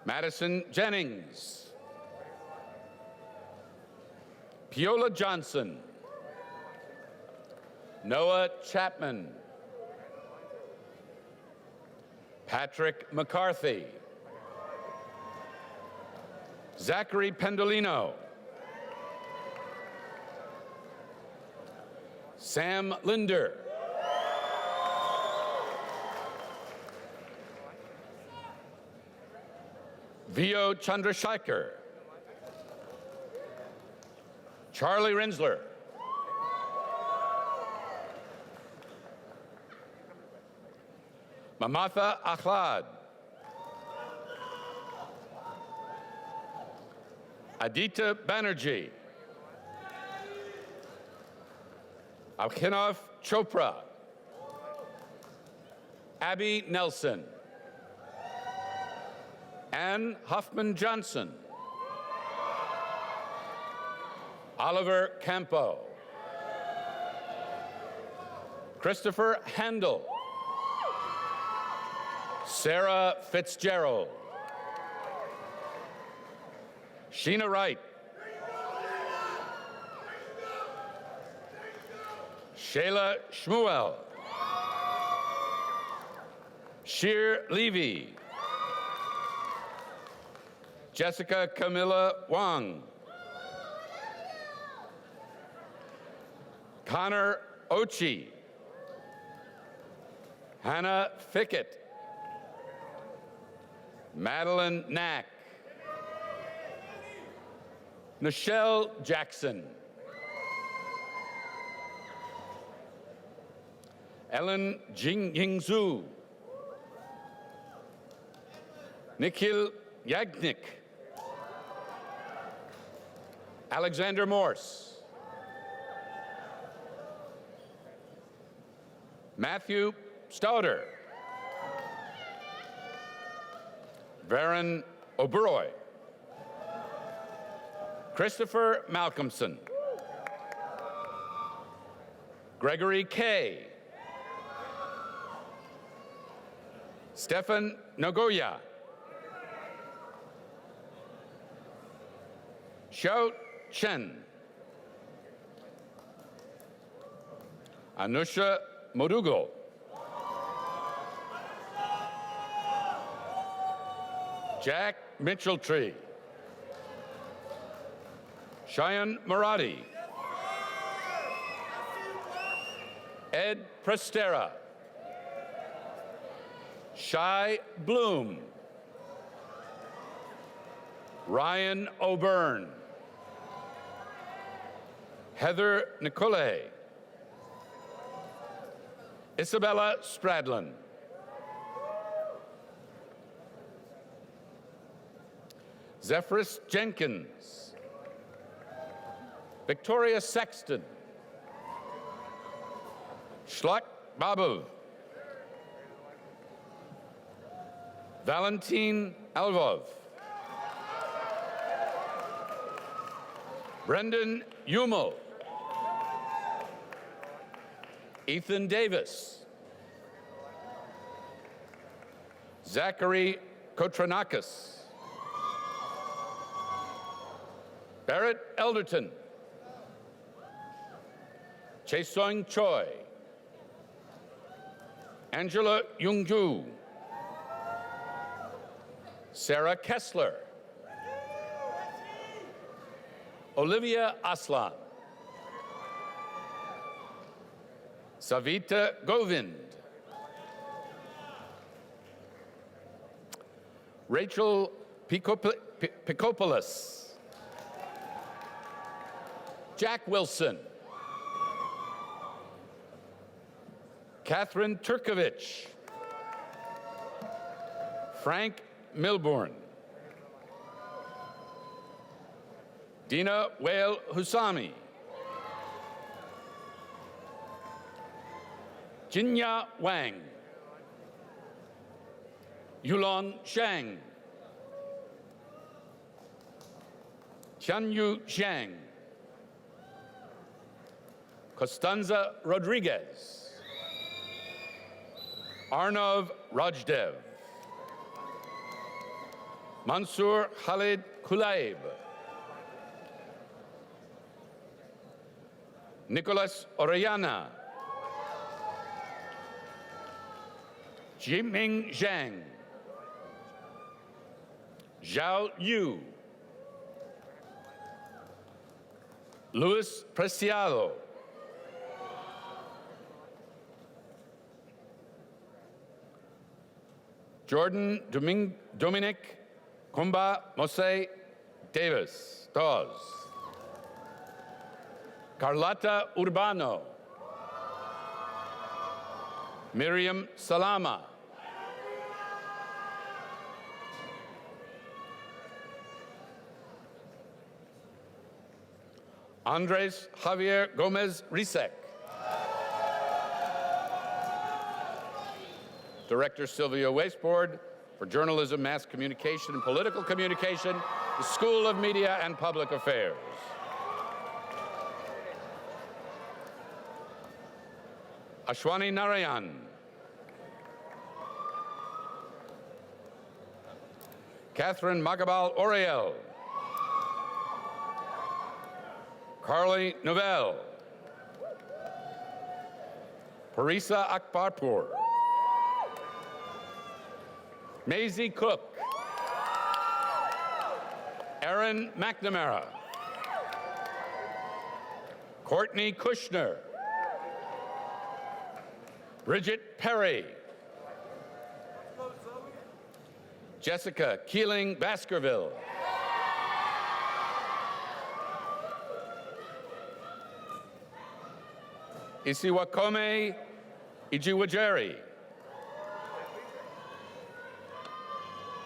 Madison Jennings, Piola Johnson, Noah Chapman, Patrick McCarthy, Zachary Pendolino, Sam Linder, Vio Chandrasekhar, Charlie Rinsler, Mamatha Akhlad, Aditya Banerjee, Abhinav Chopra, Abby Nelson, Ann Huffman Johnson, Oliver Campo, Christopher Handel, Sarah Fitzgerald, Sheena Wright, Shayla Shmuel, Sheer Levy, Jessica Camilla Wang, Connor Ochi, Hannah Fickett, Madeline Knack, Nichelle Jackson. Ellen Jing Zhu. Nikhil Yagnik. Alexander Morse. Matthew Stouter. Varen Oberoi. Christopher Malcolmson. Gregory Kay. Stefan Nogoya. Xiao Chen. Anusha Modugo. Jack Mitchelltree. Cheyenne Maradi. Ed Prestera. Shai Bloom. Ryan O'Byrne. Heather Nicolay. Isabella Spradlin. Zephyrus Jenkins. Victoria Sexton. Shlak Babu. Valentin Alvov. Brendan Hummel. Ethan Davis. Zachary Kotranakis. Barrett Elderton. Chae-Sung Choi. Angela Youngju. Sarah Kessler. Olivia Aslan. Savita Govind. Rachel Picopoulos. Jack Wilson. Catherine Turkovich. Frank Milbourne. Dina Whale Husami. Jinya Wang. Yulong Shang. Qianyu Zhang. Costanza Rodriguez. Arnav Rajdev. Mansoor Khalid Kulaib. Nicholas Orellana. Jiming Zhang. Zhao Yu. Luis Preciado. Jordan Dominic Kumba Mose Davis. Dawes. Carlota Urbano. Miriam Salama. Andres Javier Gomez Risek. Director Sylvia Wasteboard for Journalism, Mass Communication, and Political Communication, the School of Media and Public Affairs. Ashwani Narayan. Catherine Magabal Oriel. Carly Novell. Parisa Akbarpur. Maisie Cook. Erin McNamara. Courtney Kushner. Bridget Perry. Jessica Keeling Baskerville. Isiwakome Ijiwajeri.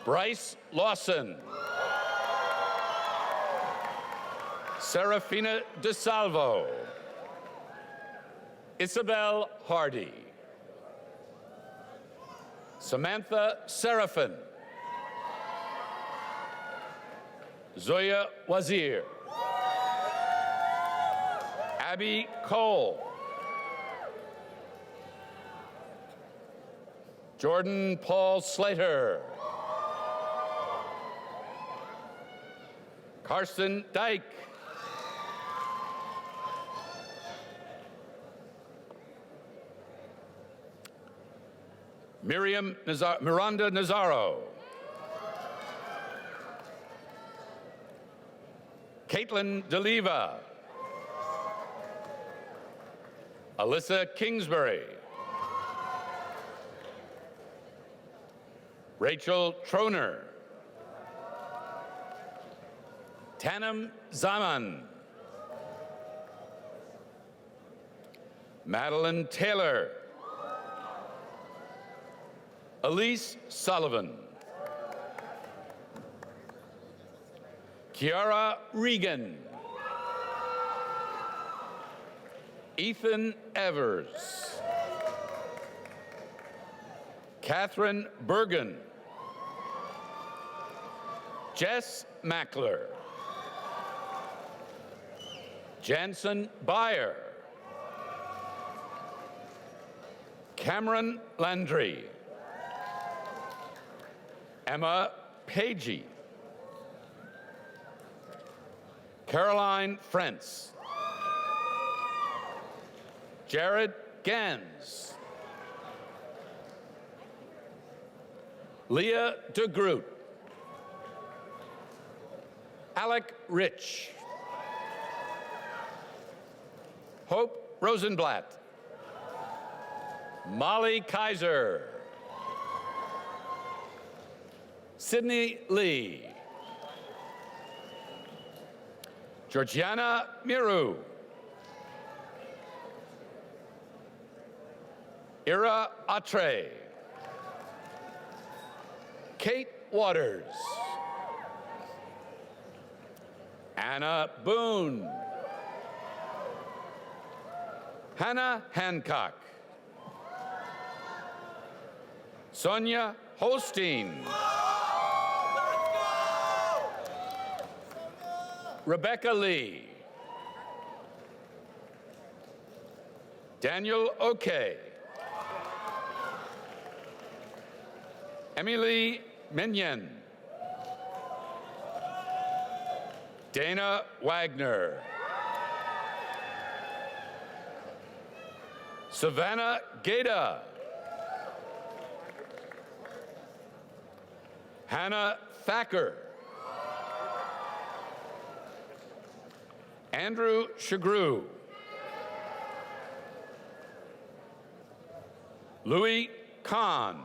Bryce Lawson. Serafina DeSalvo. Isabel Hardy. Samantha Seraphin. Zoya Wazir. Abby Cole. Jordan Paul Slater. Karsten Dyke. Miranda Nazaro. Caitlin DeLeva. Alyssa Kingsbury. Rachel Troner. Tanem Zaman. Madeline Taylor. Elise Sullivan. Kiara Regan. Ethan Evers. Catherine Bergen. Jess Mackler. Jansen Beyer. Cameron Landry. Emma Pagey. Caroline Frentz. Jared Gans. Leah DeGroot. Alec Rich. Hope Rosenblatt. Molly Kaiser. Sydney Lee. Georgiana Miru. Ira Atre. Kate Waters. Anna Boone. Hannah Hancock. Sonia Holstein. Rebecca Lee. Daniel O'Kay. Emily Minion. Dana Wagner. Savannah Gata. Hannah Thacker. Andrew Shagru. Louis Kahn.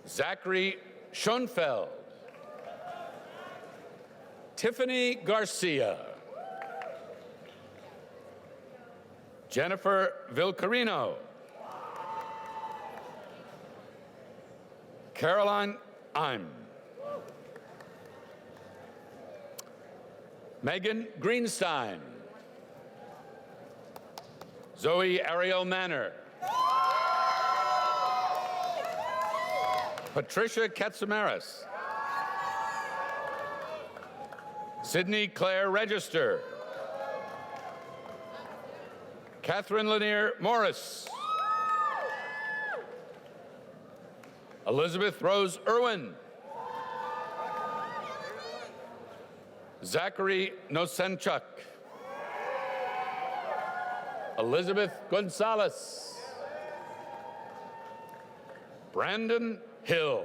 Zachary Schoenfeld. Tiffany Garcia. Jennifer Vilcarino. Caroline Im. Megan Greenstein. Zoe Ariel Manor. Patricia Katsamaris. Sydney Claire Register. Catherine Lanier Morris. Elizabeth Rose Irwin. Zachary Nosenchuk. Elizabeth Gonzalez. Brandon Hill.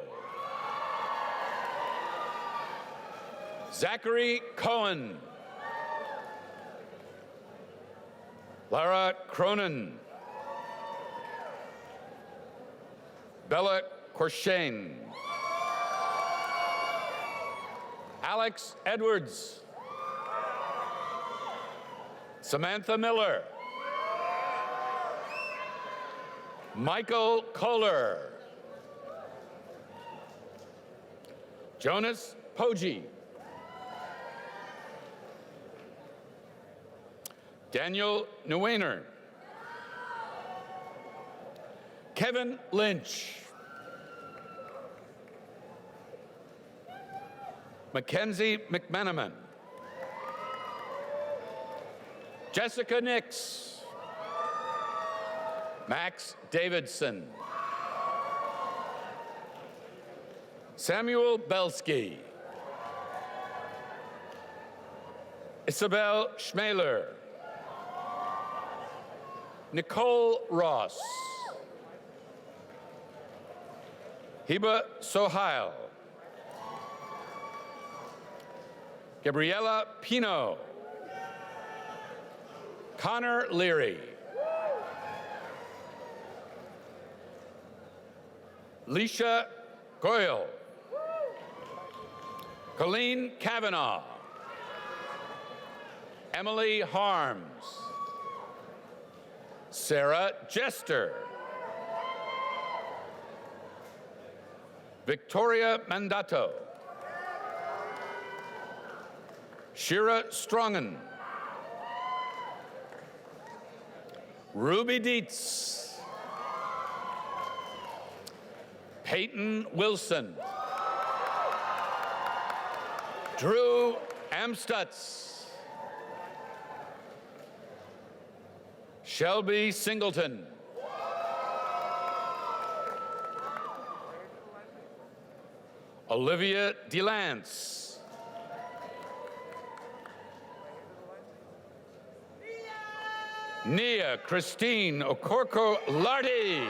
Zachary Cohen. Lara Cronin. Bella Corshane. Alex Edwards. Samantha Miller. Michael Kohler. Jonas Poggi. Daniel Neuwener. Kevin Lynch. Mackenzie McManaman. Jessica Nix. Max Davidson. Samuel Belsky. Isabel Schmaler. Nicole Ross. Hiba Sohail. Gabriela Pino. Connor Leary. Leisha Goyle. Colleen Kavanaugh. Emily Harms. Sarah Jester. Victoria Mandato. Shira Strongen. Ruby Dietz. Peyton Wilson. Drew Amstutz. Shelby Singleton. Olivia DeLance. Nia Christine Okorko Lardy.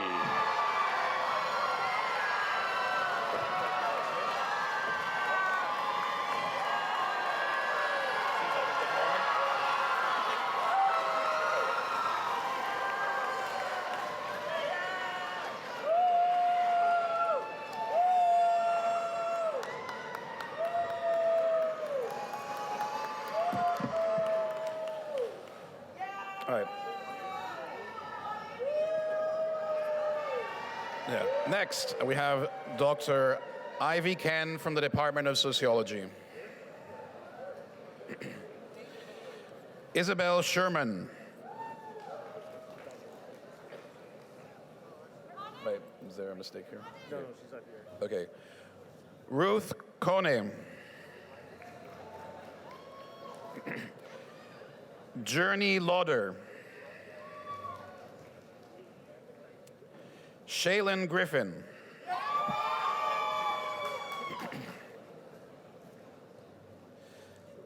All right. Yeah. Next, we have Dr. Ivy Ken from the Department of Sociology. Isabel Sherman. Wait, is there a mistake here? No, she's not here. Okay. Ruth Kone. Journey Lauder. Shaylin Griffin.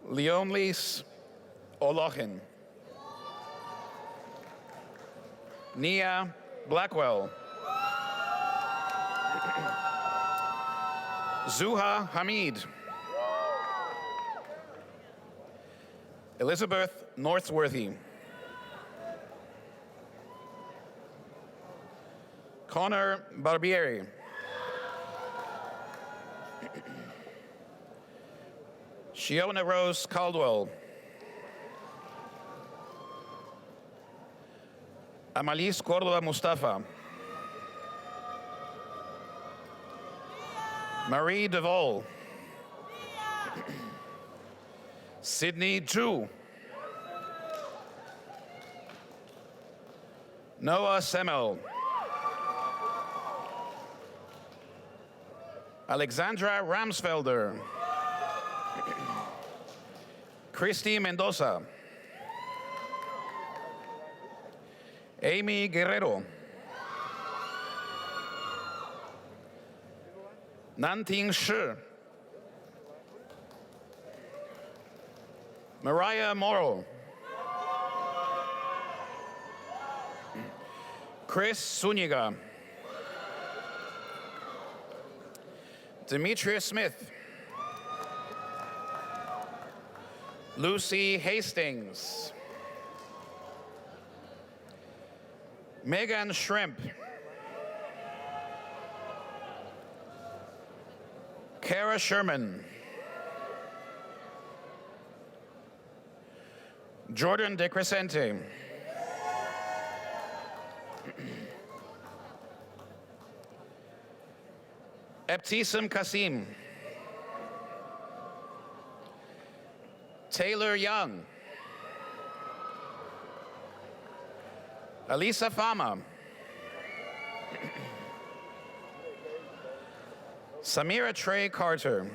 Leonlis Olochin. Nia Blackwell. Zuha Hamid. Elizabeth Northworthy. Connor Barbieri. Shiona Rose Caldwell. Amalis Cordova Mustafa. Marie DeVol. Sydney Zhu. Noah Semmel. Alexandra Ramsfelder. Christy Mendoza. Amy Guerrero. Nanting Shi. Mariah Morrow. Chris Suniga. Demetria Smith. Lucy Hastings. Megan Shrimp. Kara Sherman. Jordan De Crescente. Ebtisam Kasim. Taylor Young. Alisa Fama. Samira Trey Carter.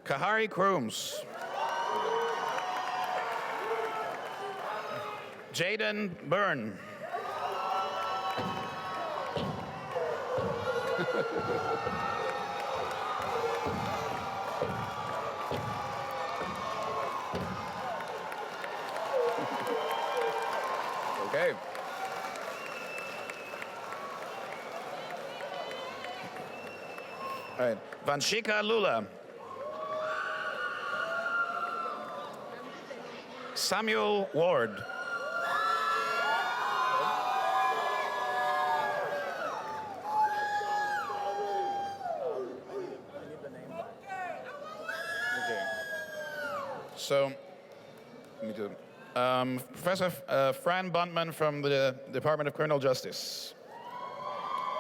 Kahari Crooms. Jaden Byrne. Okay. All right. Vanshika Lula. Samuel Ward. Okay. So, let me do. Professor Fran Buntman from the Department of Criminal Justice.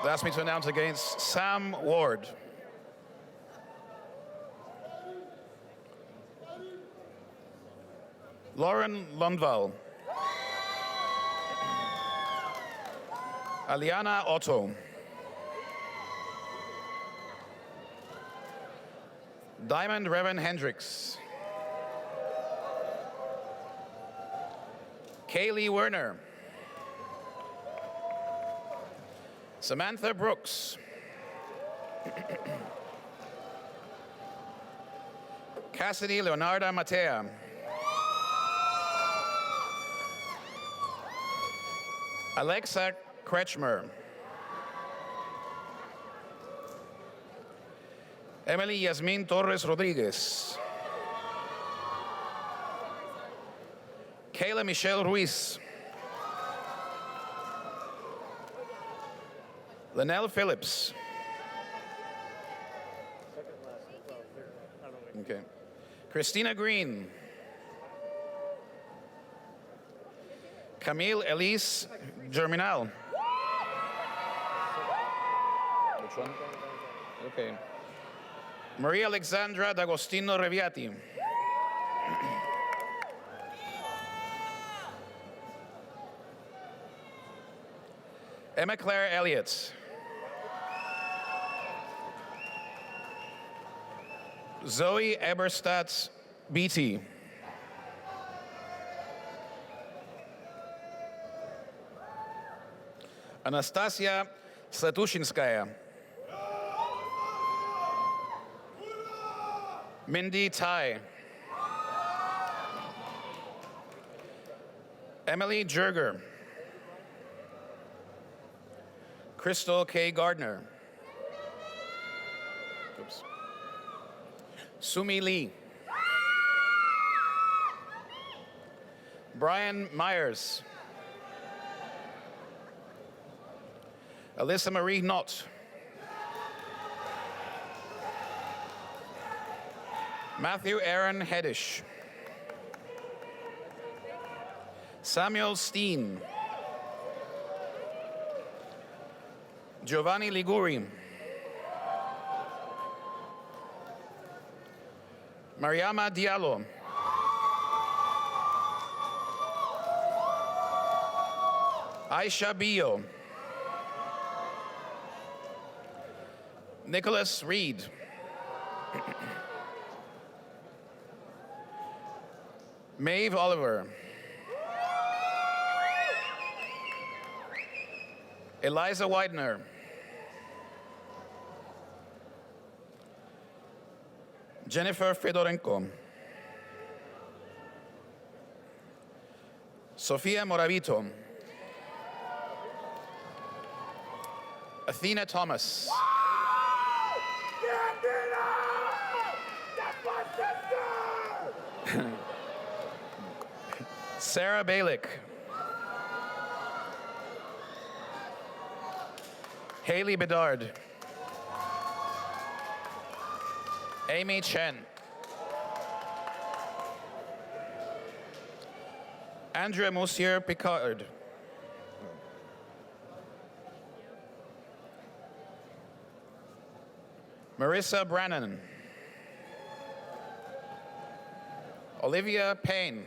They asked me to announce against Sam Ward. Lauren Lundvall. Aliana Otto. Diamond Revan Hendricks. Kaylee Werner. Samantha Brooks. Cassidy Leonarda Matea. Alexa Kretschmer. Emily Yasmin Torres Rodriguez. Kayla Michelle Ruiz. Linnell Phillips. Okay. Christina Green. Camille Elise Germinal. Which one? Okay. Maria Alexandra D'Agostino Reviati. Emma Claire Elliott. Zoe Eberstadt Beatty. Anastasia Slatushinskaya. Mindy Tai. Emily Jerger. Crystal K. Gardner. Oops. Sumi Lee. Brian Myers. Alyssa Marie Knott. Matthew Aaron Hedish. Samuel Steen. Giovanni Liguri. Mariama Diallo. Aisha Bio. Nicholas Reed. Maeve Oliver. Eliza Widener. Jennifer Fedorenko. Sofia Moravito. Athena Thomas. Sarah Balick. Haley Bedard. Amy Chen. Andrea Monsieur Picard. Marissa Brannan. Olivia Payne.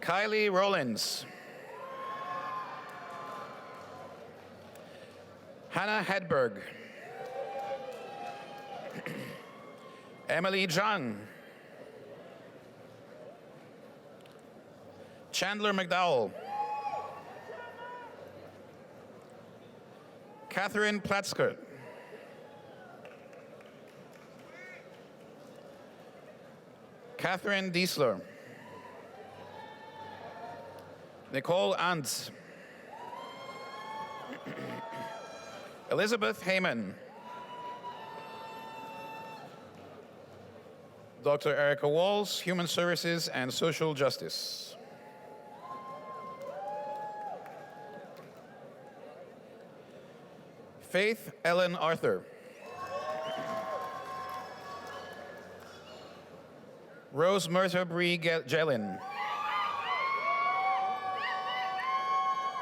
Kylie Rollins. Hannah Hedberg. Emily Zhang. Chandler McDowell. Catherine Platzker. Catherine Diesler. Nicole Antz. Elizabeth Heyman. Dr. Erica Walls, Human Services and Social Justice. Faith Ellen Arthur. Rose Myrta Bree Jellin.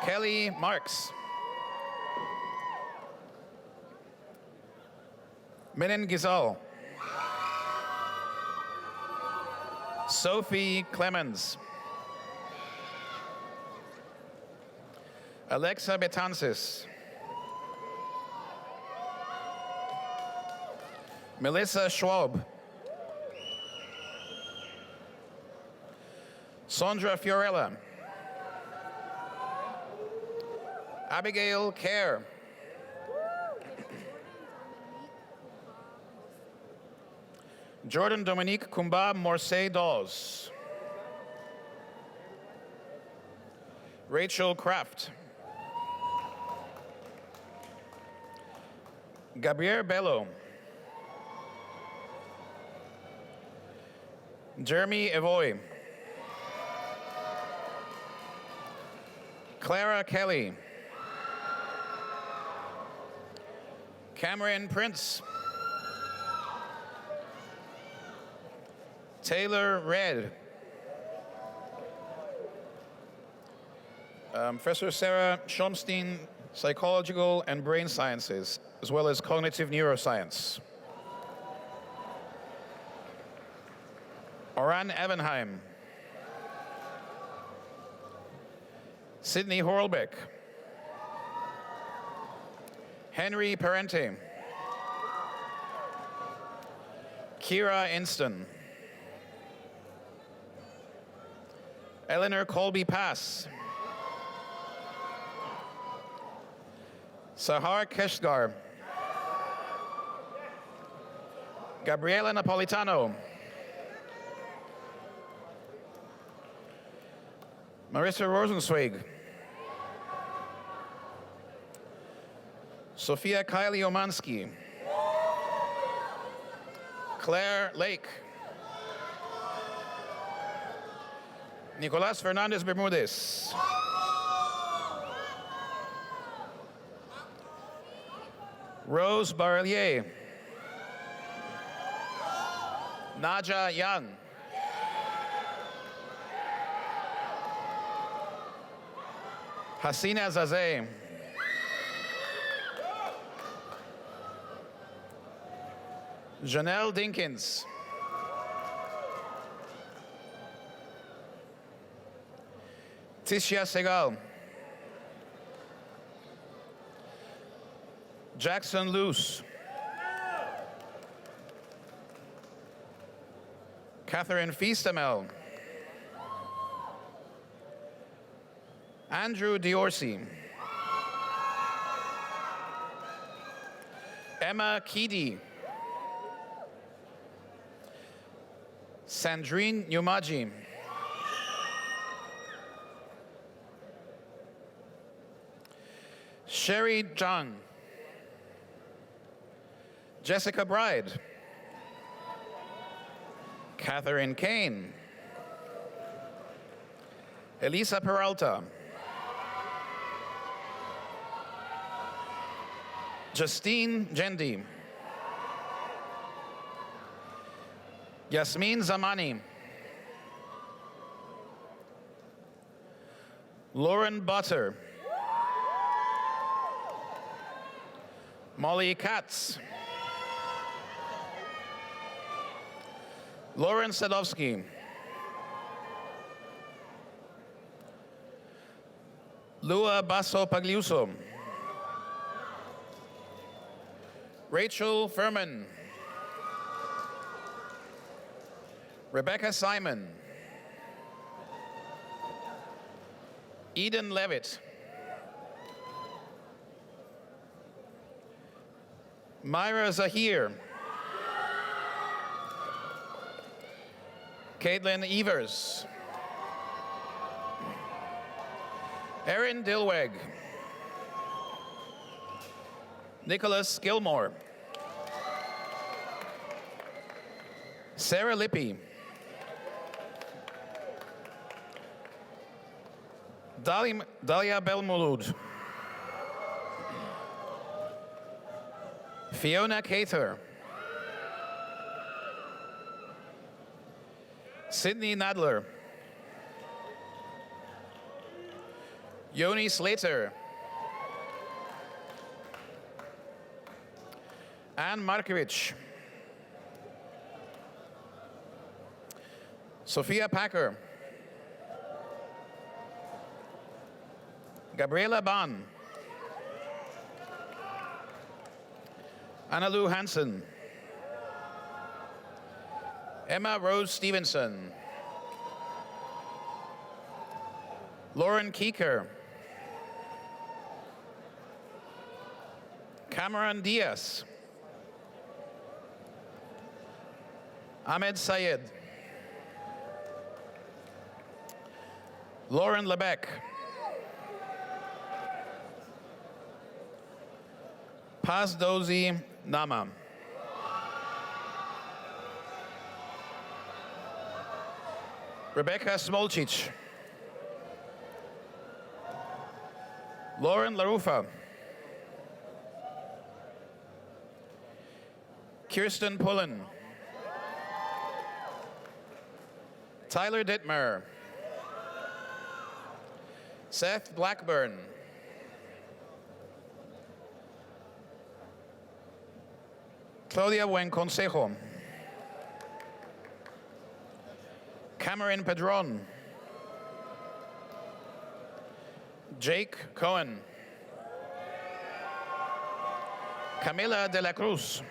Kelly Marks. Minin Gizal. Sophie Clemens. Alexa Betances. Melissa Schwab. Sondra Fiorella. Abigail Kerr. Jordan Dominique Kumba Morse Dawes. Rachel Kraft. Gabrielle Bello. Jeremy Evoy. Clara Kelly. Cameron Prince. Taylor Red. Professor Sarah Schomstein, Psychological and Brain Sciences, as well as Cognitive Neuroscience. Oran Evenheim. Sydney Horlbeck. Henry Parente. Kira Inston. Eleanor Colby Pass. Sahar Keshgar. Gabriela Napolitano. Marissa Rosenzweig. Sophia Kylie Omansky. Claire Lake. Nicolas Fernandez Bermudez. Rose Barlier. Naja Young. Hasina Zazeh. Janelle Dinkins. Tisha Segal. Jackson Luce. Catherine Feastamel. Andrew Diorsi. Emma Keedy. Sandrine Nyumaji. Sherry Zhang. Jessica Bride. Catherine Kane. Elisa Peralta. Justine Jendi. Yasmin Zamani. Lauren Butter. Molly Katz. Lauren Sadowski. Lua Basso Pagliuso. Rachel Furman. Rebecca Simon. Eden Levitt. Myra Zahir. Caitlin Evers. Erin Dilweg. Nicholas Gilmore. Sarah Lippy. Dalia Belmulud. Fiona Cather. Sydney Nadler. Yoni Slater. Ann Markovich. Sophia Packer. Gabriela Bahn. Anna Lou Hansen. Emma Rose Stevenson. Lauren Keeker. Cameron Diaz. Ahmed Sayed. Lauren Lebec. Paz Dozy Nama. Rebecca Smolcic. Lauren LaRufa. Kirsten Pullen. Tyler Dittmer. Seth Blackburn. Claudia Buenconsejo. Cameron Pedron. Jake Cohen. Camila de la Cruz.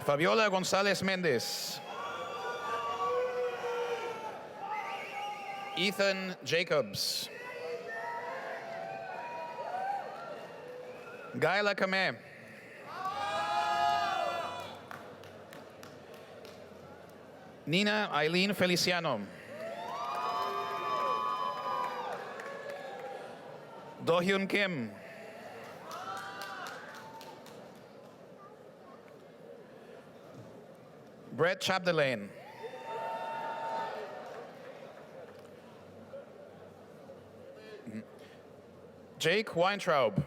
Fabiola González Méndez. Ethan Jacobs. Gaila Kame. Nina Eileen Feliciano. Do-hyun Kim. Brett Chapdelaine. Jake Weintraub.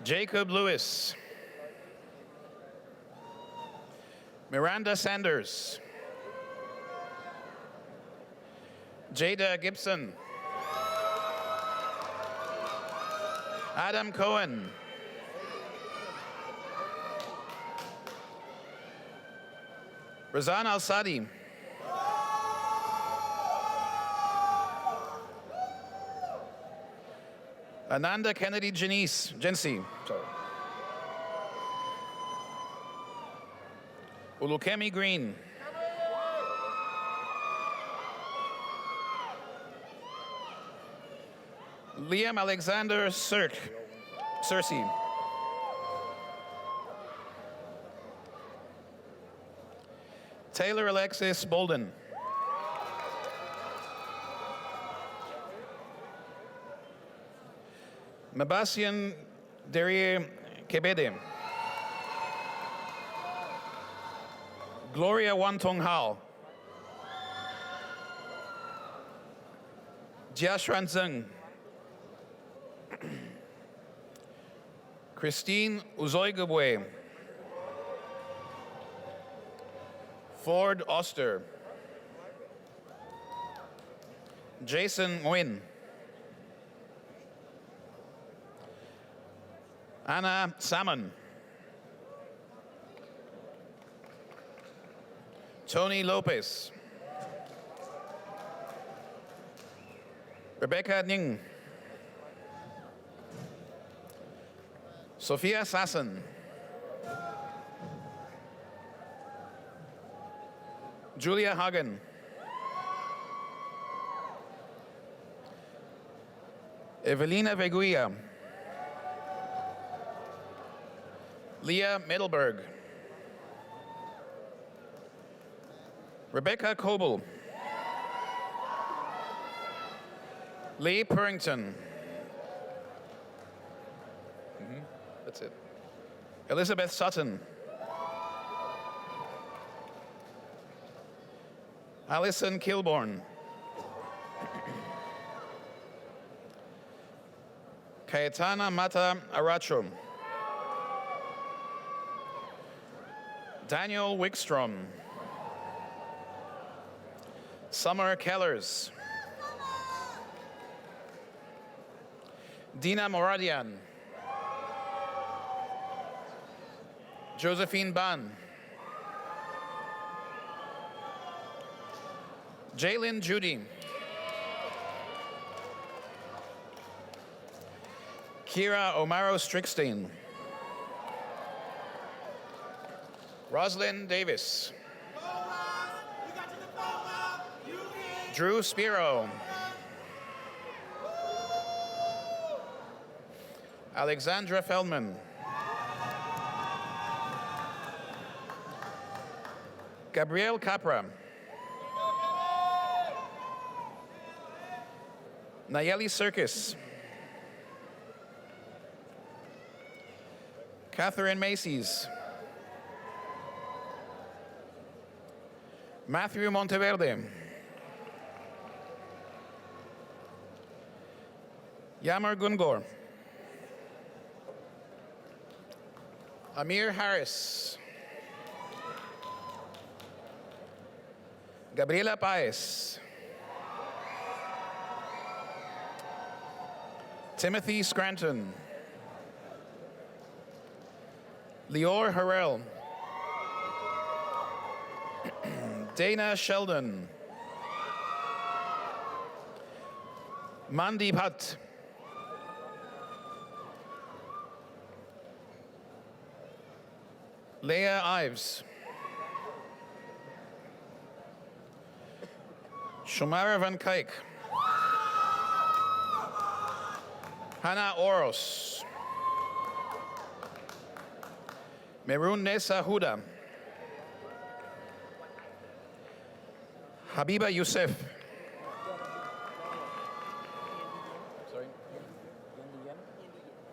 Jacob Lewis. Miranda Sanders. Jada Gibson. Adam Cohen. Razan Al-Sadi. Ananda Kennedy Jensi. Ulukemi Green. Liam Alexander Cersei. Taylor Alexis Bolden. Mabasian Derie Kebede. Gloria Wantong Hao. Jiashuan Zheng. Christine Uzoigabwe. Ford Oster. Jason Nguyen. Anna Salmon. Tony Lopez. Rebecca Ning. Sophia Sasson. Julia Hagen. Evelina Veguia. Leah Middleberg. Rebecca Coble. Lee Purrington. That's it. Elizabeth Sutton. Alison Kilborn. Cayetana Mata Aracho. Daniel Wickstrom. Summer Kellers. Dina Moradian. Josephine Ban. Jalen Judy. Kira Omaro Strickstein. Roslyn Davis. Drew Spiro. Alexandra Feldman. Gabrielle Capra. Nayeli Serkis. Catherine Macy's. Matthew Monteverde. Yamar Gungor. Amir Harris. Gabriela Paez. Timothy Scranton. Lior Harrell. Dana Sheldon. Mandeep Hutt. Leah Ives. Shumara Van Kijk. Hannah Oros. Merun Nessa Huda. Habiba Youssef. Sorry?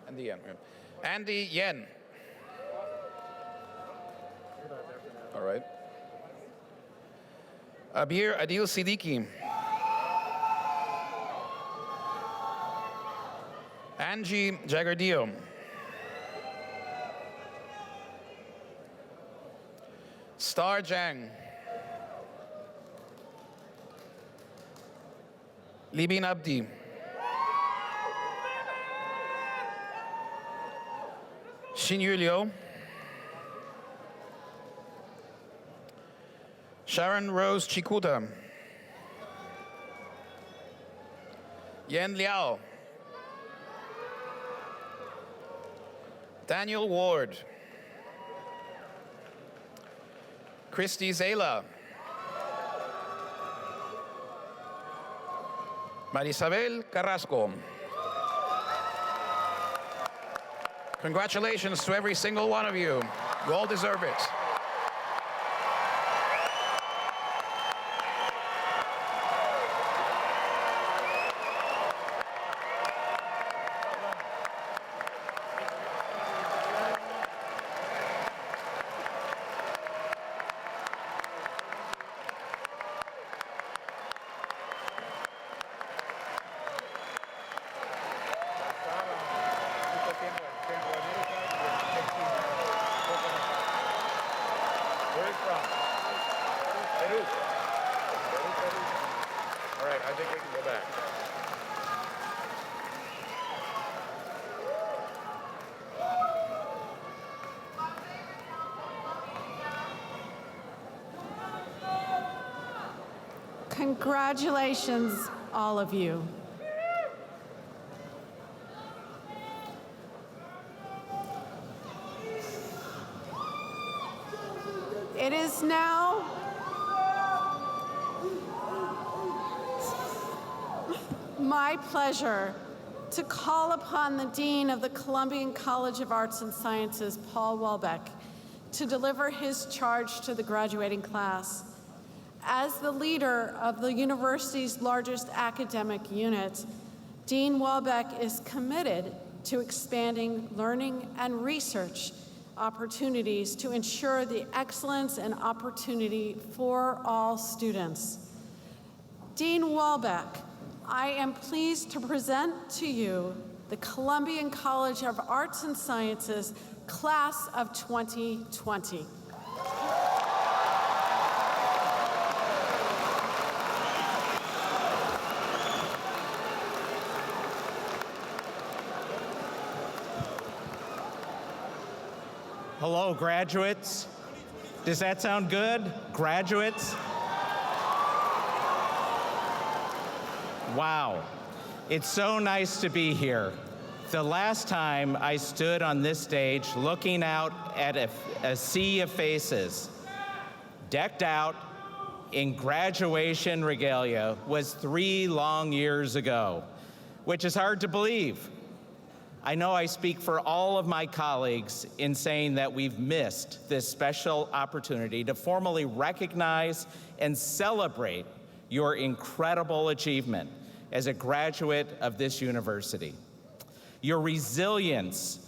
Andy Yen. Andy Yen. All right. Abir Adil Siddiqui. Angie Jagardio. Star Jang. Libin Abdi. Xinyu Liu. Sharon Rose Chikuta. Yen Liao. Daniel Ward. Christy Zela. Marisabel Carrasco. Congratulations to every single one of you. You all deserve it. Congratulations, all of you. It is now my pleasure to call upon the Dean of the Columbian College of Arts and Sciences, Paul Walbeck, to deliver his charge to the graduating class. As the leader of the university's largest academic unit, Dean Walbeck is committed to expanding learning and research opportunities to ensure the excellence and opportunity for all students. Dean Walbeck, I am pleased to present to you the Columbian College of Arts and Sciences Class of 2020. Hello, graduates. Does that sound good? Graduates? Wow, it's so nice to be here. The last time I stood on this stage looking out at a sea of faces, decked out in graduation regalia, was 3 long years ago, which is hard to believe. I know I speak for all of my colleagues in saying that we've missed this special opportunity to formally recognize and celebrate your incredible achievement as a graduate of this university. Your resilience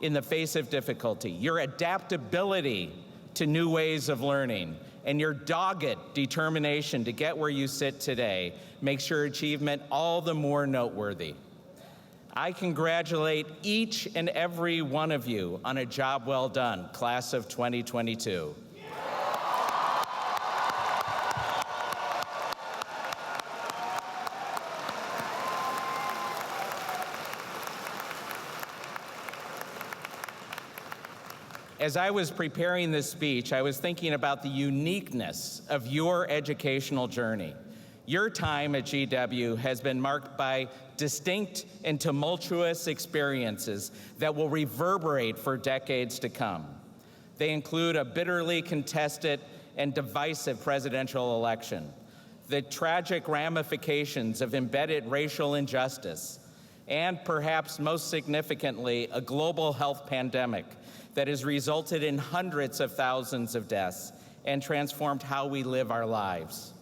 in the face of difficulty, your adaptability to new ways of learning, and your dogged determination to get where you sit today makes your achievement all the more noteworthy. I congratulate each and every one of you on a job well done, class of 2022. As I was preparing this speech, I was thinking about the uniqueness of your educational journey. Your time at GW has been marked by distinct and tumultuous experiences that will reverberate for decades to come. They include a bitterly contested and divisive presidential election, the tragic ramifications of embedded racial injustice, and perhaps most significantly, a global health pandemic that has resulted in hundreds of thousands of deaths and transformed how we live our lives.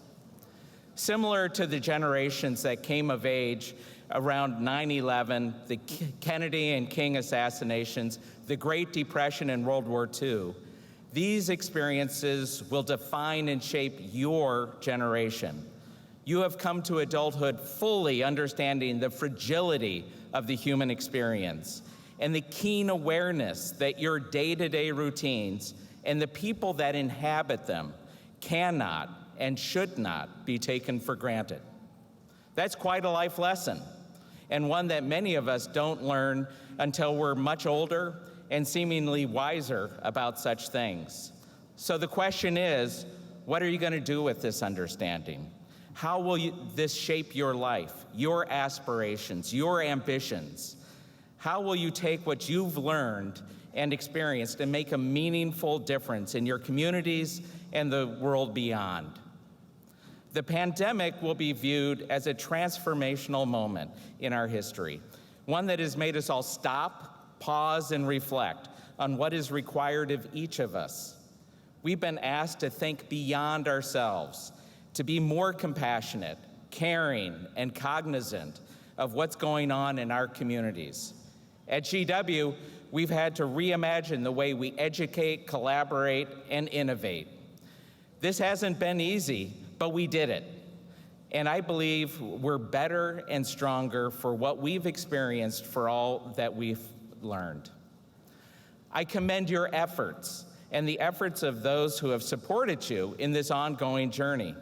Similar to the generations that came of age around 9/11, the Kennedy and King assassinations, the Great Depression and World War II, these experiences will define and shape your generation. You have come to adulthood fully understanding the fragility of the human experience and the keen awareness that your day-to-day routines and the people that inhabit them cannot and should not be taken for granted. That's quite a life lesson, and one that many of us don't learn until we're much older and seemingly wiser about such things. So the question is, what are you going to do with this understanding? How will this shape your life, your aspirations, your ambitions? How will you take what you've learned and experienced and make a meaningful difference in your communities and the world beyond? The pandemic will be viewed as a transformational moment in our history, one that has made us all stop, pause, and reflect on what is required of each of us. We've been asked to think beyond ourselves, to be more compassionate, caring, and cognizant of what's going on in our communities. At GW, we've had to reimagine the way we educate, collaborate, and innovate. This hasn't been easy, but we did it. And I believe we're better and stronger for what we've experienced, for all that we've learned. I commend your efforts and the efforts of those who have supported you in this ongoing journey,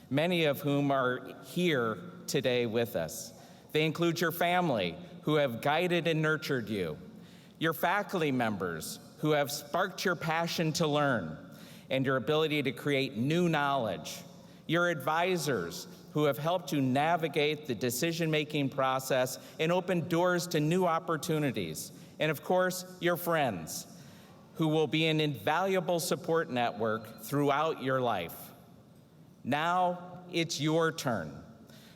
many of whom are here today with us. They include your family, who have guided and nurtured you, your faculty members, who have sparked your passion to learn, and your ability to create new knowledge, your advisors who have helped you navigate the decision-making process and open doors to new opportunities, and of course, your friends, who will be an invaluable support network throughout your life. Now, it's your turn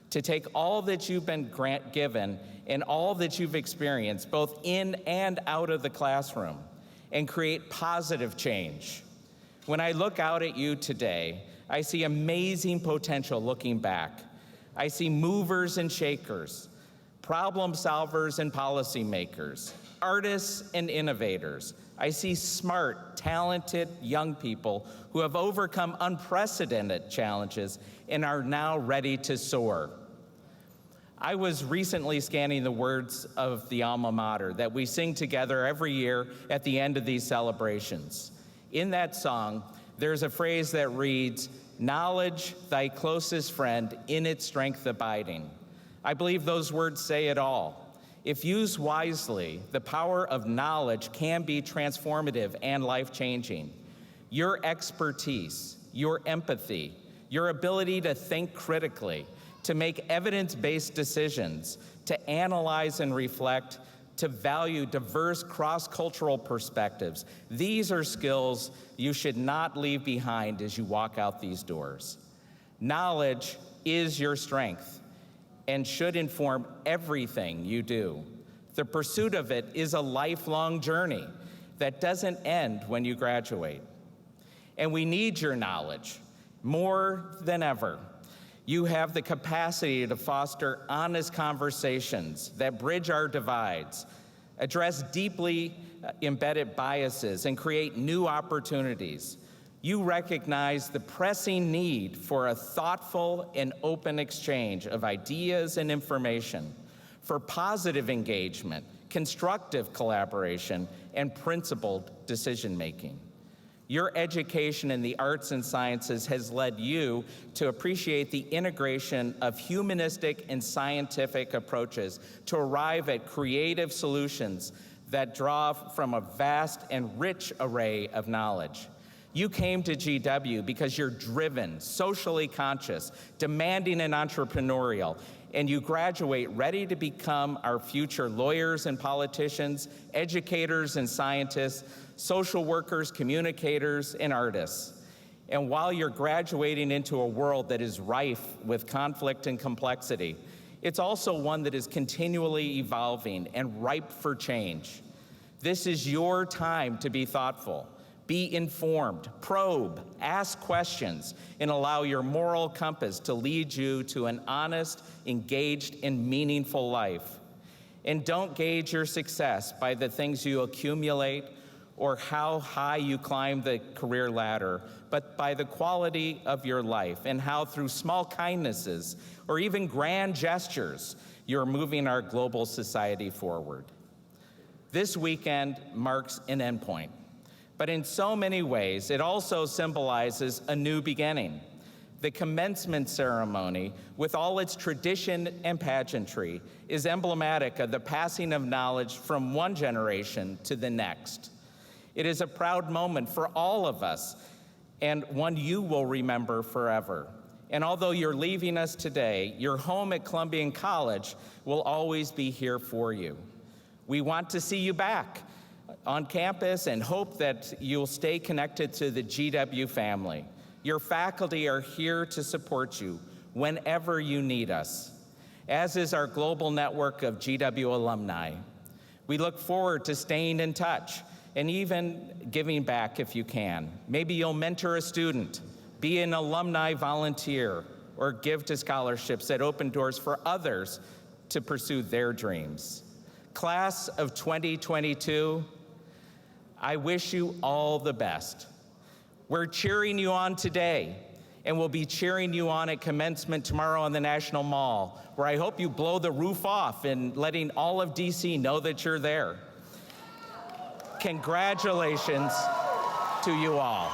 to take all that you've been given and all that you've experienced, both in and out of the classroom, and create positive change. When I look out at you today, I see amazing potential looking back. I see movers and shakers, problem solvers and policymakers, artists and innovators. I see smart, talented young people who have overcome unprecedented challenges and are now ready to soar. I was recently scanning the words of the alma mater that we sing together every year at the end of these celebrations. In that song, there's a phrase that reads, "Knowledge, thy closest friend, in its strength abiding." I believe those words say it all. If used wisely, the power of knowledge can be transformative and life-changing. Your expertise, your empathy, your ability to think critically, to make evidence-based decisions, to analyze and reflect, to value diverse cross-cultural perspectives. These are skills you should not leave behind as you walk out these doors. Knowledge is your strength and should inform everything you do. The pursuit of it is a lifelong journey that doesn't end when you graduate. And we need your knowledge more than ever. You have the capacity to foster honest conversations that bridge our divides, address deeply embedded biases, and create new opportunities. You recognize the pressing need for a thoughtful and open exchange of ideas and information, for positive engagement, constructive collaboration, and principled decision-making. Your education in the arts and sciences has led you to appreciate the integration of humanistic and scientific approaches to arrive at creative solutions that draw from a vast and rich array of knowledge. You came to GW because you're driven, socially conscious, demanding and entrepreneurial, and you graduate ready to become our future lawyers and politicians, educators and scientists, social workers, communicators, and artists. And while you're graduating into a world that is rife with conflict and complexity, it's also one that is continually evolving and ripe for change. This is your time to be thoughtful, be informed, probe, ask questions, and allow your moral compass to lead you to an honest, engaged, and meaningful life. And don't gauge your success by the things you accumulate or how high you climb the career ladder, but by the quality of your life and how through small kindnesses or even grand gestures, you're moving our global society forward. This weekend marks an endpoint, but in so many ways, it also symbolizes a new beginning. The commencement ceremony, with all its tradition and pageantry, is emblematic of the passing of knowledge from one generation to the next. It is a proud moment for all of us, and one you will remember forever. And although you're leaving us today, your home at Columbian College will always be here for you. We want to see you back on campus and hope that you'll stay connected to the GW family. Your faculty are here to support you whenever you need us, as is our global network of GW alumni. We look forward to staying in touch and even giving back if you can. Maybe you'll mentor a student, be an alumni volunteer, or give to scholarships that open doors for others to pursue their dreams. Class of 2022, I wish you all the best. We're cheering you on today, and we'll be cheering you on at commencement tomorrow on the National Mall, where I hope you blow the roof off and letting all of DC know that you're there. Congratulations to you all.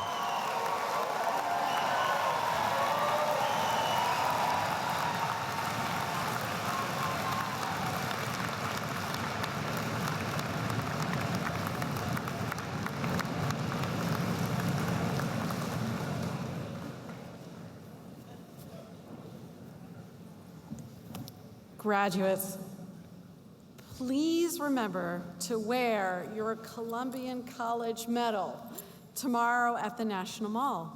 Graduates, please remember to wear your Columbian College medal tomorrow at the National Mall.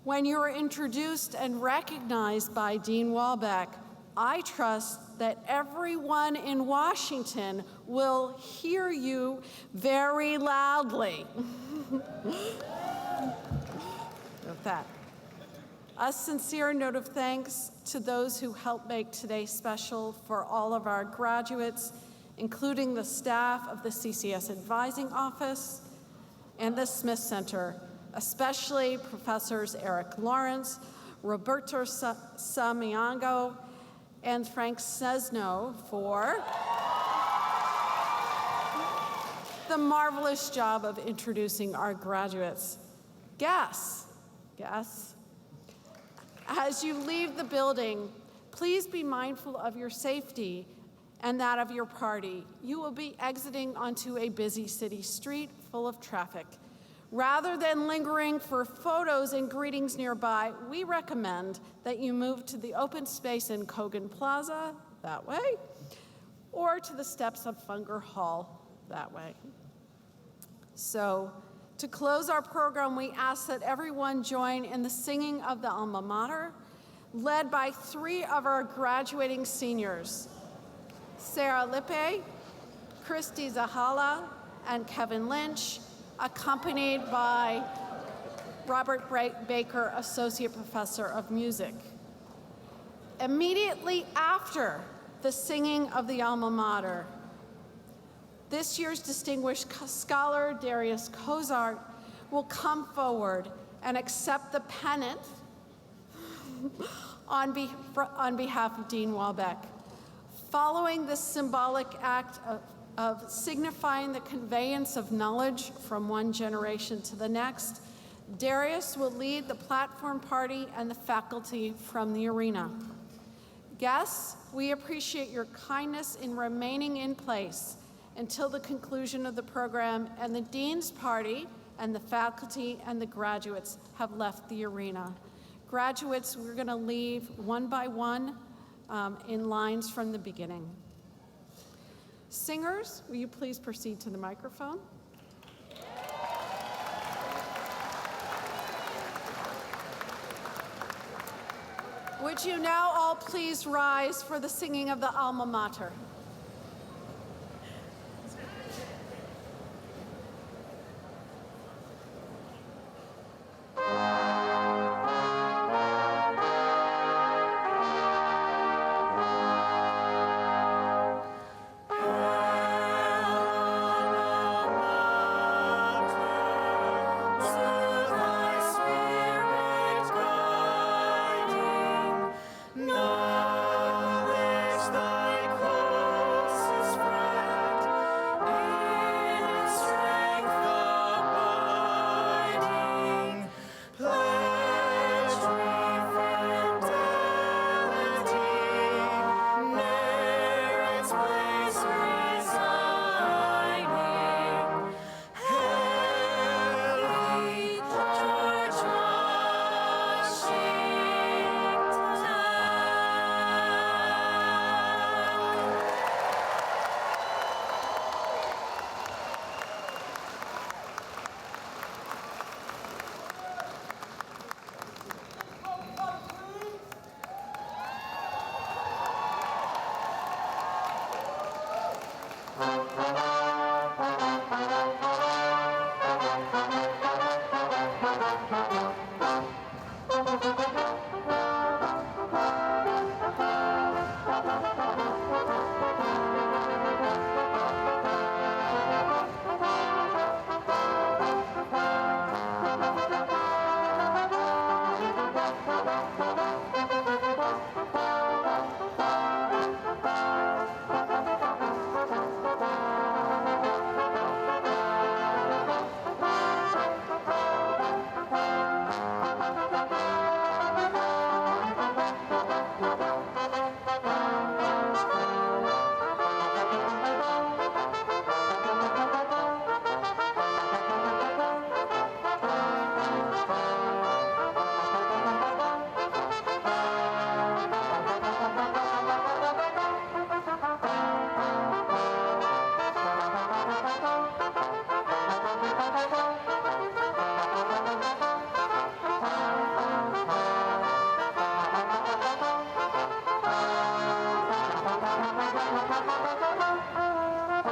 When you are introduced and recognized by Dean Walbeck, I trust that everyone in Washington will hear you very loudly. With that, a sincere note of thanks to those who helped make today special for all of our graduates, including the staff of the CCAS Advising Office and the Smith Center, especially Professors Eric Lawrence, Roberto Samiango, and Frank Sesno for the marvelous job of introducing our graduates. Guests, as you leave the building, please be mindful of your safety and that of your party. You will be exiting onto a busy city street full of traffic. Rather than lingering for photos and greetings nearby, we recommend that you move to the open space in Kogan Plaza, that way, or to the steps of Funger Hall, that way. So, to close our program, we ask that everyone join in the singing of the alma mater, led by 3 of our graduating seniors, Sarah Lippe, Christy Zahala, and Kevin Lynch, accompanied by Robert Baker, Associate Professor of Music. Immediately after the singing of the alma mater, this year's distinguished scholar, Darius Kozart, will come forward and accept the pennant on behalf of Dean Walbeck. Following this symbolic act of signifying the conveyance of knowledge from one generation to the next, Darius will lead the platform party and the faculty from the arena. Guests, we appreciate your kindness in remaining in place until the conclusion of the program and the Dean's party and the faculty and the graduates have left the arena. Graduates, we're going to leave one by one in lines from the beginning. Singers, will you please proceed to the microphone? Would you now all please rise for the singing of the alma mater?